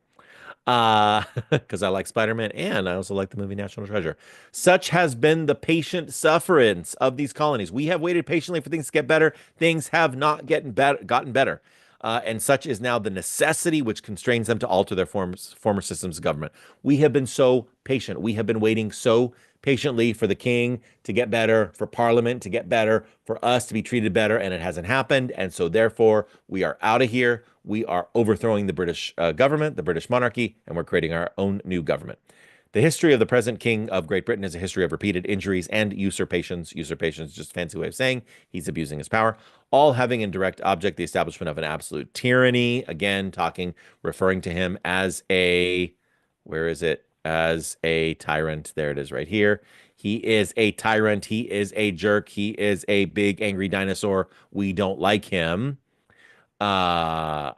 Because I like Spider-Man and I also like the movie National Treasure. Such has been the patient sufferance of these colonies. We have waited patiently for things to get better. Things have not gotten better. And such is now the necessity which constrains them to alter their former systems of government. We have been so patient. We have been waiting so patiently for the king to get better, for parliament to get better, for us to be treated better, and it hasn't happened. And so, therefore, we are out of here. We are overthrowing the British government, the British monarchy, and we're creating our own new government. The history of the present king of Great Britain is a history of repeated injuries and usurpations. Usurpations is just a fancy way of saying he's abusing his power, all having in direct object the establishment of an absolute tyranny. Again, referring to him as where is it? as a tyrant. There it is right here. He is a tyrant. He is a jerk. He is a big angry dinosaur. We don't like him. Uh,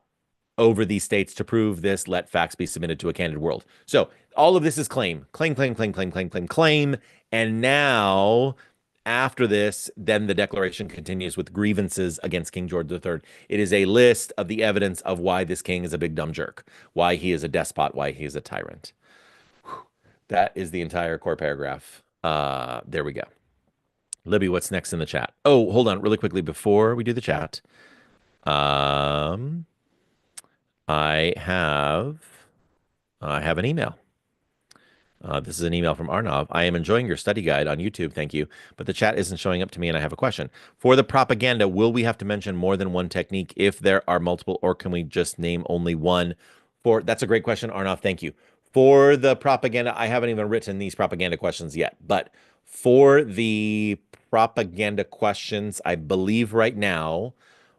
over these states to prove this, let facts be submitted to a candid world. So all of this is claim, claim, claim, claim, claim, claim, claim, claim. And now, after this, then the declaration continues with grievances against King George III. It is a list of the evidence of why this king is a big dumb jerk, why he is a despot, why he is a tyrant. That is the entire core paragraph. There we go. Libby, what's next in the chat? Oh, hold on, really quickly before we do the chat. Um, I have I have an email. This is an email from Arnav. I am enjoying your study guide on YouTube. Thank you. But the chat isn't showing up to me, and I have a question. For the propaganda, will we have to mention more than one technique if there are multiple, or can we just name only one? That's a great question, Arnav. Thank you. For the propaganda, I haven't even written these propaganda questions yet, but for the propaganda questions, I believe right now,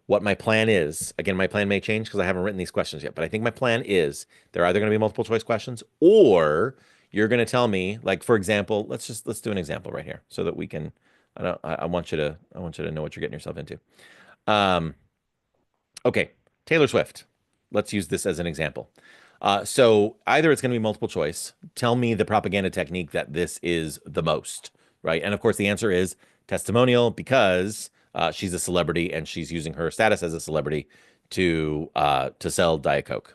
what my plan is, again, my plan may change because I haven't written these questions yet, but I think my plan is they're either going to be multiple choice questions or you're going to tell me, like, for example, let's do an example right here so that we can, I want you to, know what you're getting yourself into. Um, okay, Taylor Swift. Let's use this as an example. So either it's going to be multiple choice. Tell me the propaganda technique that this is the most, right? And of course, the answer is testimonial because she's a celebrity and she's using her status as a celebrity to sell Diet Coke.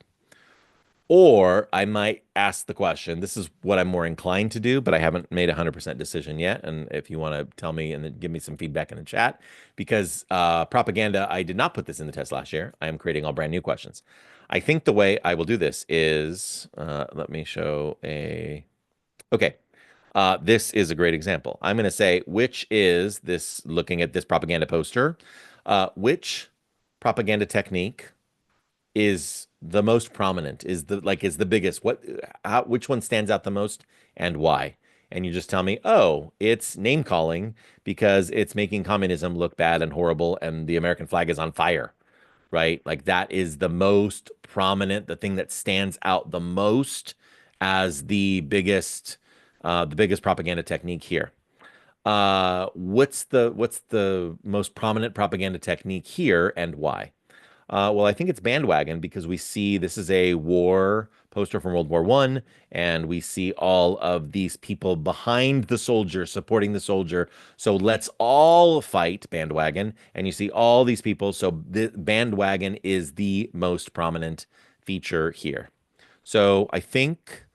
Or I might ask the question. This is what I'm more inclined to do, but I haven't made a 100% decision yet. And if you want to tell me and then give me some feedback in the chat, because propaganda, I did not put this in the test last year. I am creating all brand new questions. I think the way I will do this is, let me show a, okay. This is a great example. I'm going to say, which is this, looking at this propaganda poster, which propaganda technique is the most prominent, is the biggest? Which one stands out the most and why? And you just tell me, oh, it's name calling because it's making communism look bad and horrible and the American flag is on fire, right? Like that is the most prominent, the thing that stands out the most as the biggest propaganda technique here. What's the most prominent propaganda technique here and why? Well, I think it's bandwagon because we see this is a war poster from World War I, and we see all of these people behind the soldier, supporting the soldier. So let's all fight bandwagon. And you see all these people. So the bandwagon is the most prominent feature here. So I think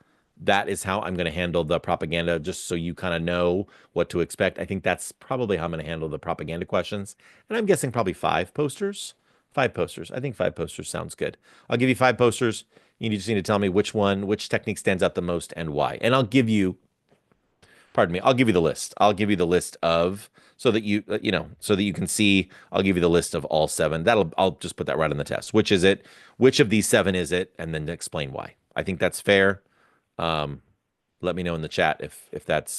that is how I'm going to handle the propaganda, just so you kind of know what to expect. I think that's probably how I'm going to handle the propaganda questions. And I'm guessing probably five posters. Five posters. I think five posters sounds good. I'll give you five posters. You just need to tell me which technique stands out the most and why. And I'll give you, pardon me, I'll give you the list. I'll give you the list of, so that so that you can see, I'll give you the list of all seven. I'll just put that right on the test. Which is it? Which of these seven is it? And then explain why. I think that's fair. Um, Let me know in the chat if that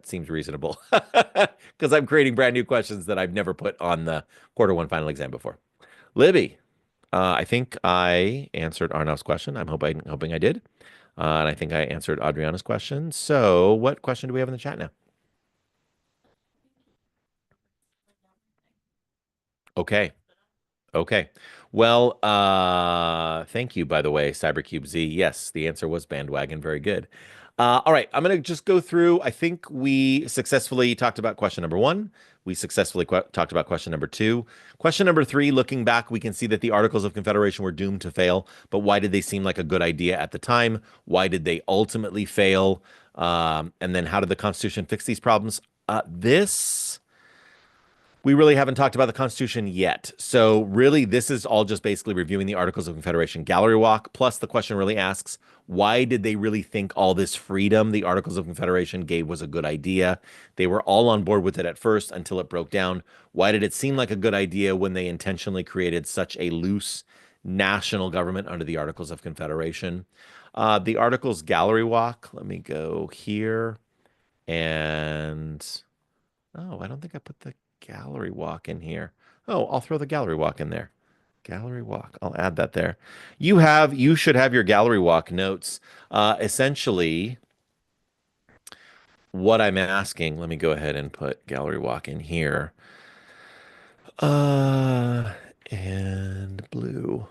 seems reasonable, because I'm creating brand new questions that I've never put on the quarter one final exam before. Libby, I think I answered Arnav's question. I'm hoping I did. And I think I answered Adriana's question. So what question do we have in the chat now? Okay. Okay. Well, thank you, by the way, CyberCube Z. Yes, the answer was bandwagon. Very good. All right, I'm going to just go through. I think we successfully talked about question number one. We successfully talked about question number two. Question number three, looking back, we can see that the Articles of Confederation were doomed to fail. But why did they seem like a good idea at the time? Why did they ultimately fail? And then how did the Constitution fix these problems? This we really haven't talked about the Constitution yet. So really, this is all just basically reviewing the Articles of Confederation gallery walk. Plus, the question really asks, why did they really think all this freedom the Articles of Confederation gave was a good idea? They were all on board with it at first until it broke down. Why did it seem like a good idea when they intentionally created such a loose national government under the Articles of Confederation? The Articles gallery walk, let me go here. And oh, I don't think I put the gallery walk in here. Oh, I'll throw the gallery walk in there. Gallery walk. I'll add that there. You should have your gallery walk notes. Essentially, what I'm asking, let me go ahead and put gallery walk in here. Uh, and blue.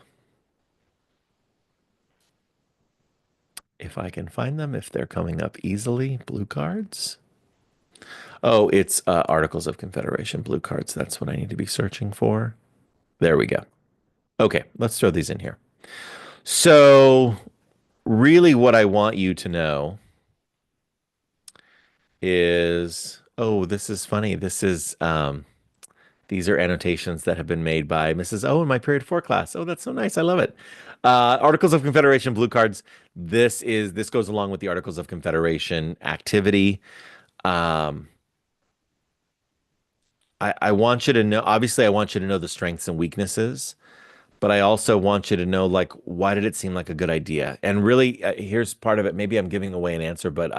If I can find them, if they're coming up easily, blue cards. Oh, it's Articles of Confederation blue cards. That's what I need to be searching for. There we go. Okay, let's throw these in here. So, really, what I want you to know is, oh, this is funny. These are annotations that have been made by Mrs. O in my period four class. Oh, that's so nice. I love it. Articles of Confederation blue cards. This goes along with the Articles of Confederation activity. Um, I want you to know, obviously, I want you to know the strengths and weaknesses, but I also want you to know, like, why did it seem like a good idea? And really, here's part of it. Maybe I'm giving away an answer, but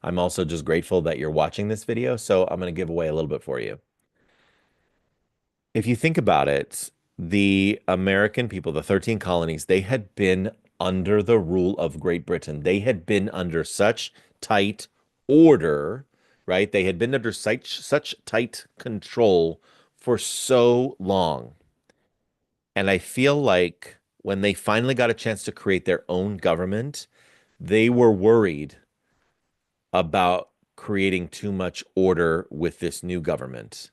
I'm also just grateful that you're watching this video. So I'm going to give away a little bit for you. If you think about it, the American people, the 13 colonies, they had been under the rule of Great Britain. They had been under such tight order, right? They had been under such tight control for so long. And I feel like when they finally got a chance to create their own government, they were worried about creating too much order with this new government.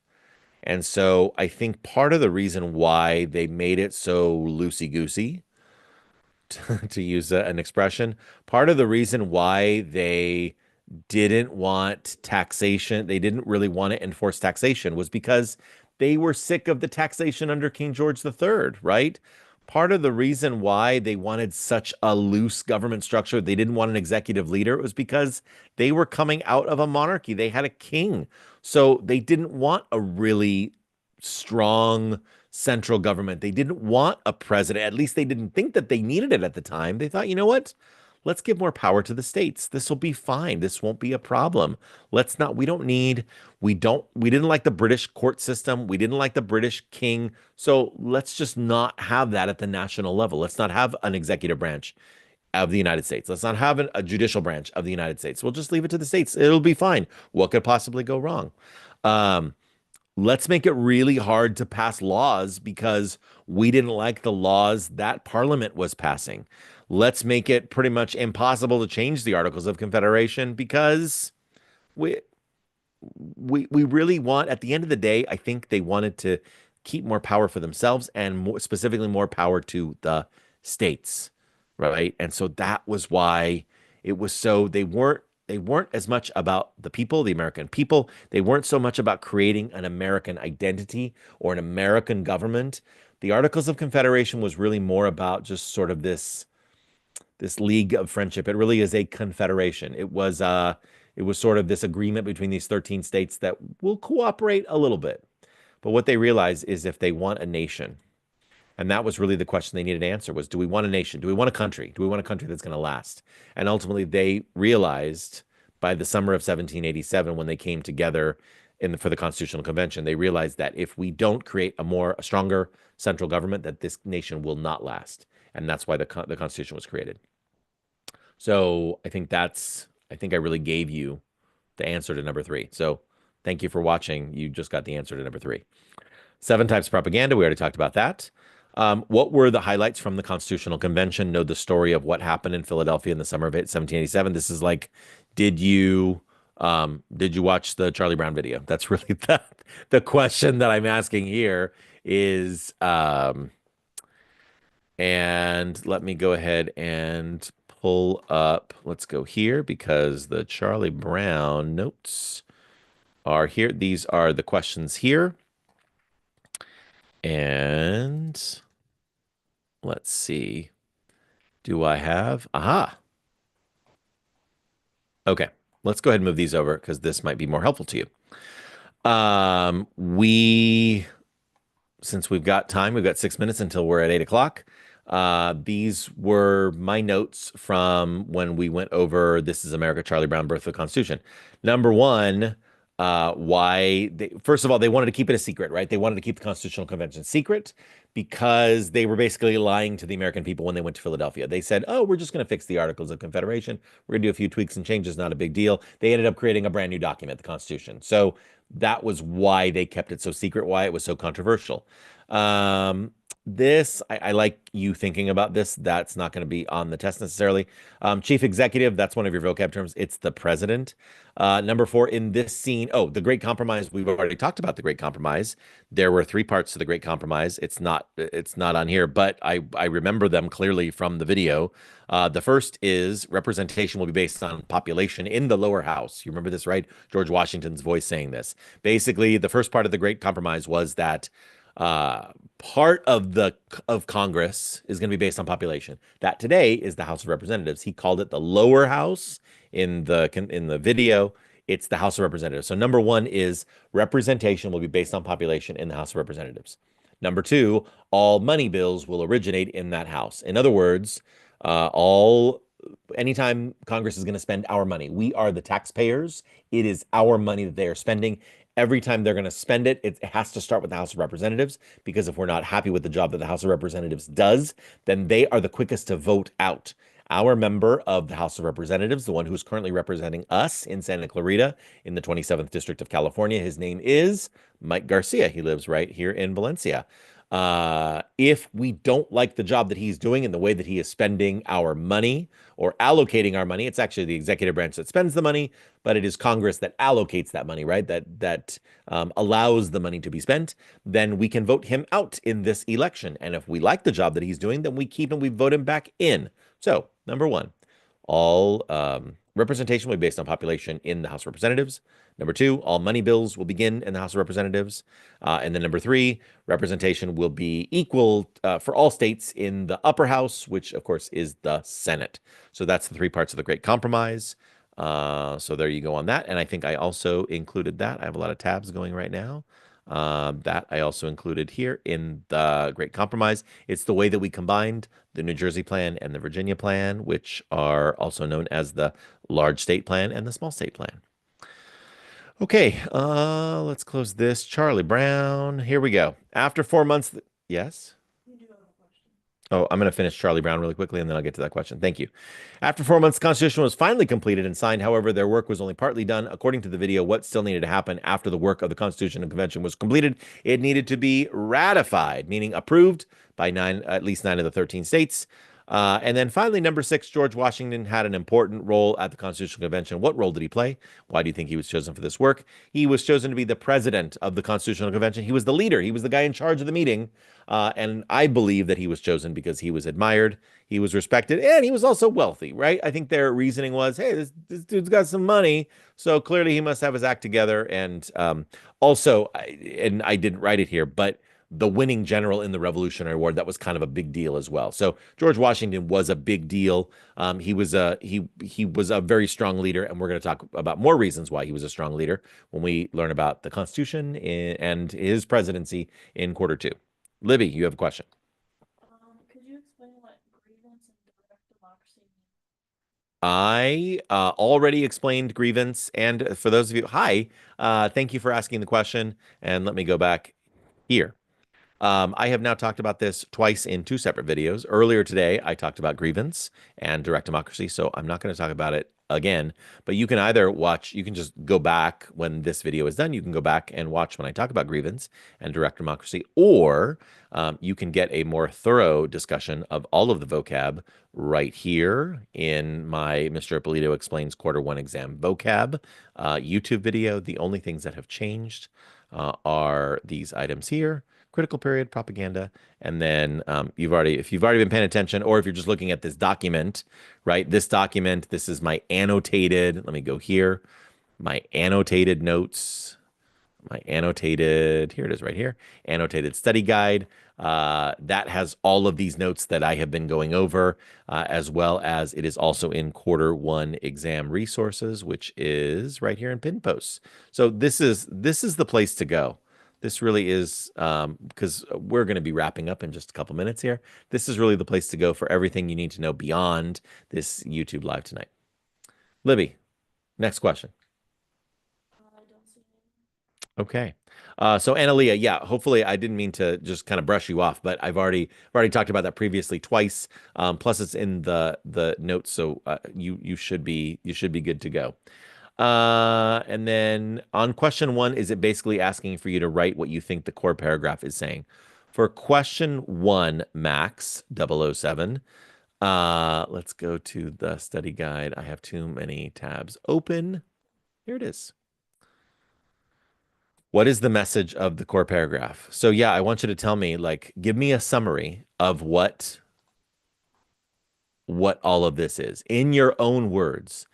And so I think part of the reason why they made it so loosey-goosey, to use an expression, part of the reason why they didn't want taxation, they didn't really want to enforce taxation was because they were sick of the taxation under King George III, right? Part of the reason why they wanted such a loose government structure, they didn't want an executive leader, it was because they were coming out of a monarchy. They had a king. So they didn't want a really strong central government. They didn't want a president. At least they didn't think that they needed it at the time. They thought, you know what? Let's give more power to the states. This will be fine. This won't be a problem. Let's not, we don't need, we didn't like the British court system. We didn't like the British king. So let's just not have that at the national level. Let's not have an executive branch of the United States. Let's not have a judicial branch of the United States. We'll just leave it to the states. It'll be fine. What could possibly go wrong? Um, let's make it really hard to pass laws because we didn't like the laws that Parliament was passing. Let's make it pretty much impossible to change the Articles of Confederation because we we really want, at the end of the day, I think they wanted to keep more power for themselves and more specifically more power to the states, right? And so that was why it was so they weren't as much about the people, the American people. They weren't so much about creating an American identity or an American government. The Articles of Confederation was really more about just sort of this league of friendship. It really is a confederation. It was sort of this agreement between these 13 states that will cooperate a little bit. But what they realize is if they want a nation, and that was really the question they needed to answer was, do we want a nation? Do we want a country? Do we want a country that's going to last? And ultimately they realized by the summer of 1787, when they came together for the Constitutional Convention, they realized that if we don't create a stronger central government, that this nation will not last. And that's why the Constitution was created. So I think I really gave you the answer to number three. So thank you for watching. You just got the answer to number three. Seven types of propaganda. We already talked about that. What were the highlights from the Constitutional Convention? Know the story of what happened in Philadelphia in the summer of 1787. This is like, did you watch the Charlie Brown video? That's really the question that I'm asking here is, and let me go ahead and pull up. Let's go here because the Charlie Brown notes are here. These are the questions here. And let's see. Do I have? Aha. Okay. Let's go ahead and move these over because this might be more helpful to you. Since we've got time, we've got 6 minutes until we're at 8 o'clock. These were my notes from when we went over This is America, Charlie Brown, Birth of the Constitution. Number one, first of all, they wanted to keep it a secret, right? They wanted to keep the Constitutional Convention secret because they were basically lying to the American people when they went to Philadelphia. They said, "Oh, we're just going to fix the Articles of Confederation. We're going to do a few tweaks and changes, not a big deal." They ended up creating a brand new document, the Constitution. So that was why they kept it so secret, why it was so controversial. Um, I like you thinking about this. That's not going to be on the test necessarily. Chief executive, that's one of your vocab terms. It's the president. Number four in this scene. Oh, the Great Compromise. We've already talked about the Great Compromise. There were three parts to the Great Compromise. It's not on here, but I remember them clearly from the video. The first is representation will be based on population in the lower house. You remember this, right? George Washington's voice saying this. Basically, the first part of the Great Compromise was that uh, part of Congress is going to be based on population. That today is the House of Representatives. He called it the lower house in the video. It's the House of Representatives. So number one is representation will be based on population in the House of Representatives. Number two, all money bills will originate in that house. In other words, all anytime Congress is going to spend our money, we are the taxpayers. It is our money that they are spending. Every time they're going to spend it, it has to start with the House of Representatives because if we're not happy with the job that the House of Representatives does, then they are the quickest to vote out. Our member of the House of Representatives, the one who's currently representing us in Santa Clarita in the 27th District of California, his name is Mike Garcia. He lives right here in Valencia. If we don't like the job that he's doing and the way that he is spending our money or allocating our money, it's actually the executive branch that spends the money, but it is Congress that allocates that money, right? That allows the money to be spent. Then we can vote him out in this election. And if we like the job that he's doing, then we keep him, we vote him back in. So, number one, all representation will be based on population in the House of Representatives. Number two, all money bills will begin in the House of Representatives. And then number three, representation will be equal for all states in the upper house, which of course is the Senate. So that's the three parts of the Great Compromise. So there you go on that. And I think I also included that. I have a lot of tabs going right now. That I also included here in the Great Compromise. It's the way that we combined the New Jersey plan and the Virginia plan, which are also known as the large state plan and the small state plan. Okay, let's close this. Charlie Brown, here we go. After 4 months, yes? You do have a question. Oh, I'm going to finish Charlie Brown really quickly and then I'll get to that question. Thank you. After 4 months, the Constitution was finally completed and signed. However, their work was only partly done. According to the video, what still needed to happen after the work of the Constitution and Convention was completed? It needed to be ratified, meaning approved by at least nine of the 13 states. And then finally, number six, George Washington had an important role at the Constitutional Convention. What role did he play? Why do you think he was chosen for this work? He was chosen to be the president of the Constitutional Convention. He was the leader. He was the guy in charge of the meeting. And I believe that he was chosen because he was admired, he was respected, and he was also wealthy, right? I think their reasoning was, hey, this dude's got some money, so clearly he must have his act together. And also, and I didn't write it here, but the winning general in the Revolutionary War, that was kind of a big deal as well. So George Washington was a big deal. He was a very strong leader, and we're going to talk about more reasons why he was a strong leader when we learn about the Constitution and his presidency in quarter two. Libby, you have a question. Could you explain what grievance and direct democracy mean? I already explained grievance, and for those of you, hi, thank you for asking the question. And let me go back here. I have now talked about this twice in two separate videos. Earlier today, I talked about grievance and direct democracy, so I'm not going to talk about it again. But you can either watch, you can just go back when this video is done. You can go back and watch when I talk about grievance and direct democracy, or you can get a more thorough discussion of all of the vocab right here in my Mr. Ippolito Explains Quarter One Exam vocab YouTube video. The only things that have changed are these items here: critical period, propaganda, and then if you've already been paying attention, or if you're just looking at this document, right? This document, this is my annotated, let me go here, my annotated notes, here it is right here, annotated study guide. That has all of these notes that I have been going over, as well as it is also in quarter one exam resources, which is right here in pin posts. So this is the place to go. This really is, because we're going to be wrapping up in just a couple minutes here. This is really the place to go for everything you need to know beyond this YouTube live tonight. Libby, next question. I don't see any. Okay. So Analia, yeah, hopefully I didn't mean to just kind of brush you off, but I've already talked about that previously twice. Plus it's in the notes, so you should be good to go. And then on question one, is it basically asking for you to write what you think the core paragraph is saying? For question one, Max 007, let's go to the study guide. I have too many tabs open. Here it is. What is the message of the core paragraph? So yeah, I want you to tell me, like, give me a summary of what all of this is in your own words.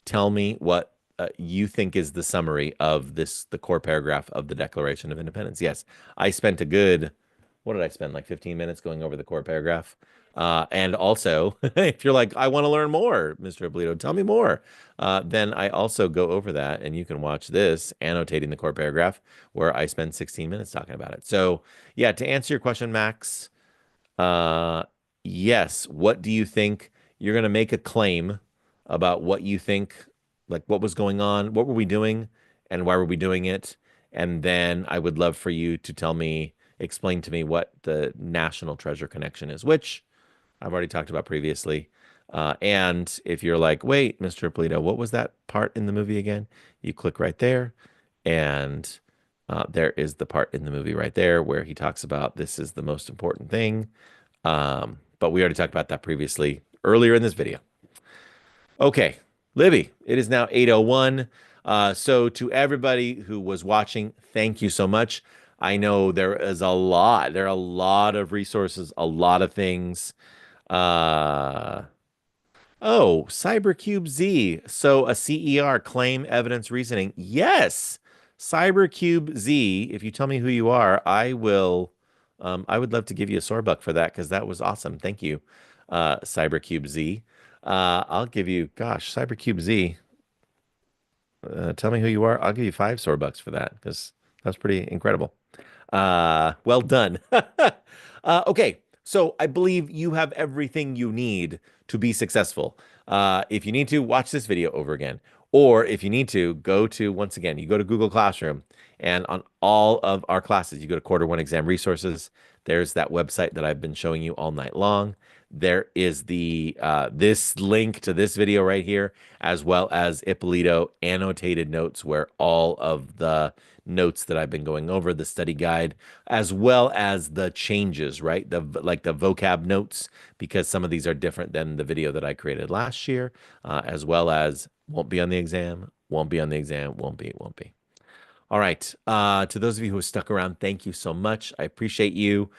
Tell me what you think is the summary of the core paragraph of the Declaration of Independence. Yes, I spent a good, what did I spend? Like 15 minutes going over the core paragraph. And also, if you're like, I want to learn more, Mr. Ippolito, tell me more. Then I also go over that, and you can watch this annotating the core paragraph where I spend 16 minutes talking about it. So, yeah, to answer your question, Max, uh, yes. What do you think? You're going to make a claim about what you think, like what was going on, what were we doing, and why were we doing it? And then I would love for you to explain to me what the national treasure connection is, which I've already talked about previously. And if you're like, wait, Mr. Polito, what was that part in the movie again? You click right there, and there is the part in the movie right there where he talks about this is the most important thing. But we already talked about that previously earlier in this video. Okay, Libby, it is now 8:01. So to everybody who was watching, thank you so much. I know there are a lot of resources, a lot of things. Uh, Oh, CyberCube Z. So a CER, claim evidence reasoning. Yes. CyberCube Z. If you tell me who you are, I would love to give you a sore buck for that because that was awesome. Thank you, CyberCube Z. I'll give you, gosh, CyberCube Z. Tell me who you are. I'll give you 5 sore bucks for that because that's pretty incredible. Well done. Okay, so I believe you have everything you need to be successful. If you need to, watch this video over again. Or if you need to, once again, you go to Google Classroom, and on all of our classes, you go to quarter one exam resources. There's that website that I've been showing you all night long. There is this link to this video right here, as well as Ippolito annotated notes where all of the notes that I've been going over, the study guide, as well as the changes, right? The vocab notes, because some of these are different than the video that I created last year, as well as won't be on the exam, won't be on the exam, won't be. All right. To those of you who have stuck around, thank you so much. I appreciate you.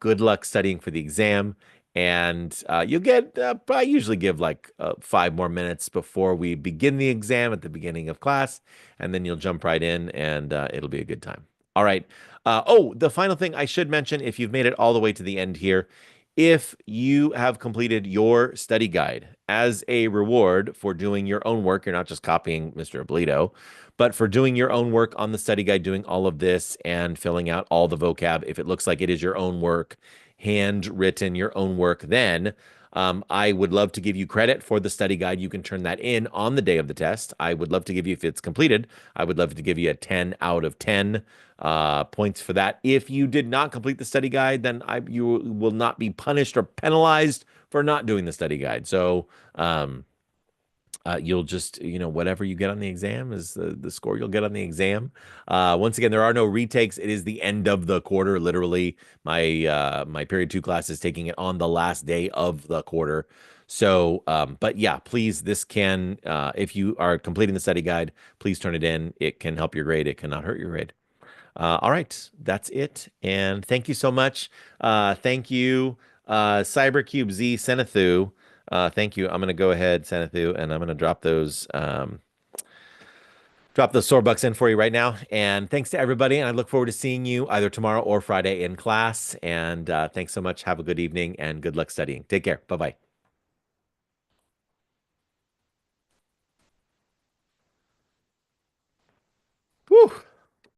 Good luck studying for the exam. And you'll get, I usually give like 5 more minutes before we begin the exam at the beginning of class. And then you'll jump right in, and it'll be a good time. All right. Oh, the final thing I should mention, if you've made it all the way to the end here, if you have completed your study guide as a reward for doing your own work, you're not just copying Mr. Oblito, but for doing your own work on the study guide, doing all of this and filling out all the vocab, if it looks like it is your own work, handwritten, your own work, then I would love to give you credit for the study guide. You can turn that in on the day of the test. I would love to give you, if it's completed, I would love to give you a 10 out of 10 points for that. If you did not complete the study guide, then you will not be punished or penalized for not doing the study guide. So, you'll just, whatever you get on the exam is the score you'll get on the exam. Once again, there are no retakes. It is the end of the quarter. Literally, my period 2 class is taking it on the last day of the quarter. So, but yeah, please, if you are completing the study guide, please turn it in. It can help your grade. It cannot hurt your grade. All right, that's it. And thank you so much. Thank you, CyberCube Z Senathu. Thank you. I'm going to go ahead, Senathu, and I'm going to drop those sore bucks in for you right now. And thanks to everybody. And I look forward to seeing you either tomorrow or Friday in class. And thanks so much. Have a good evening and good luck studying. Take care. Bye-bye. Whew.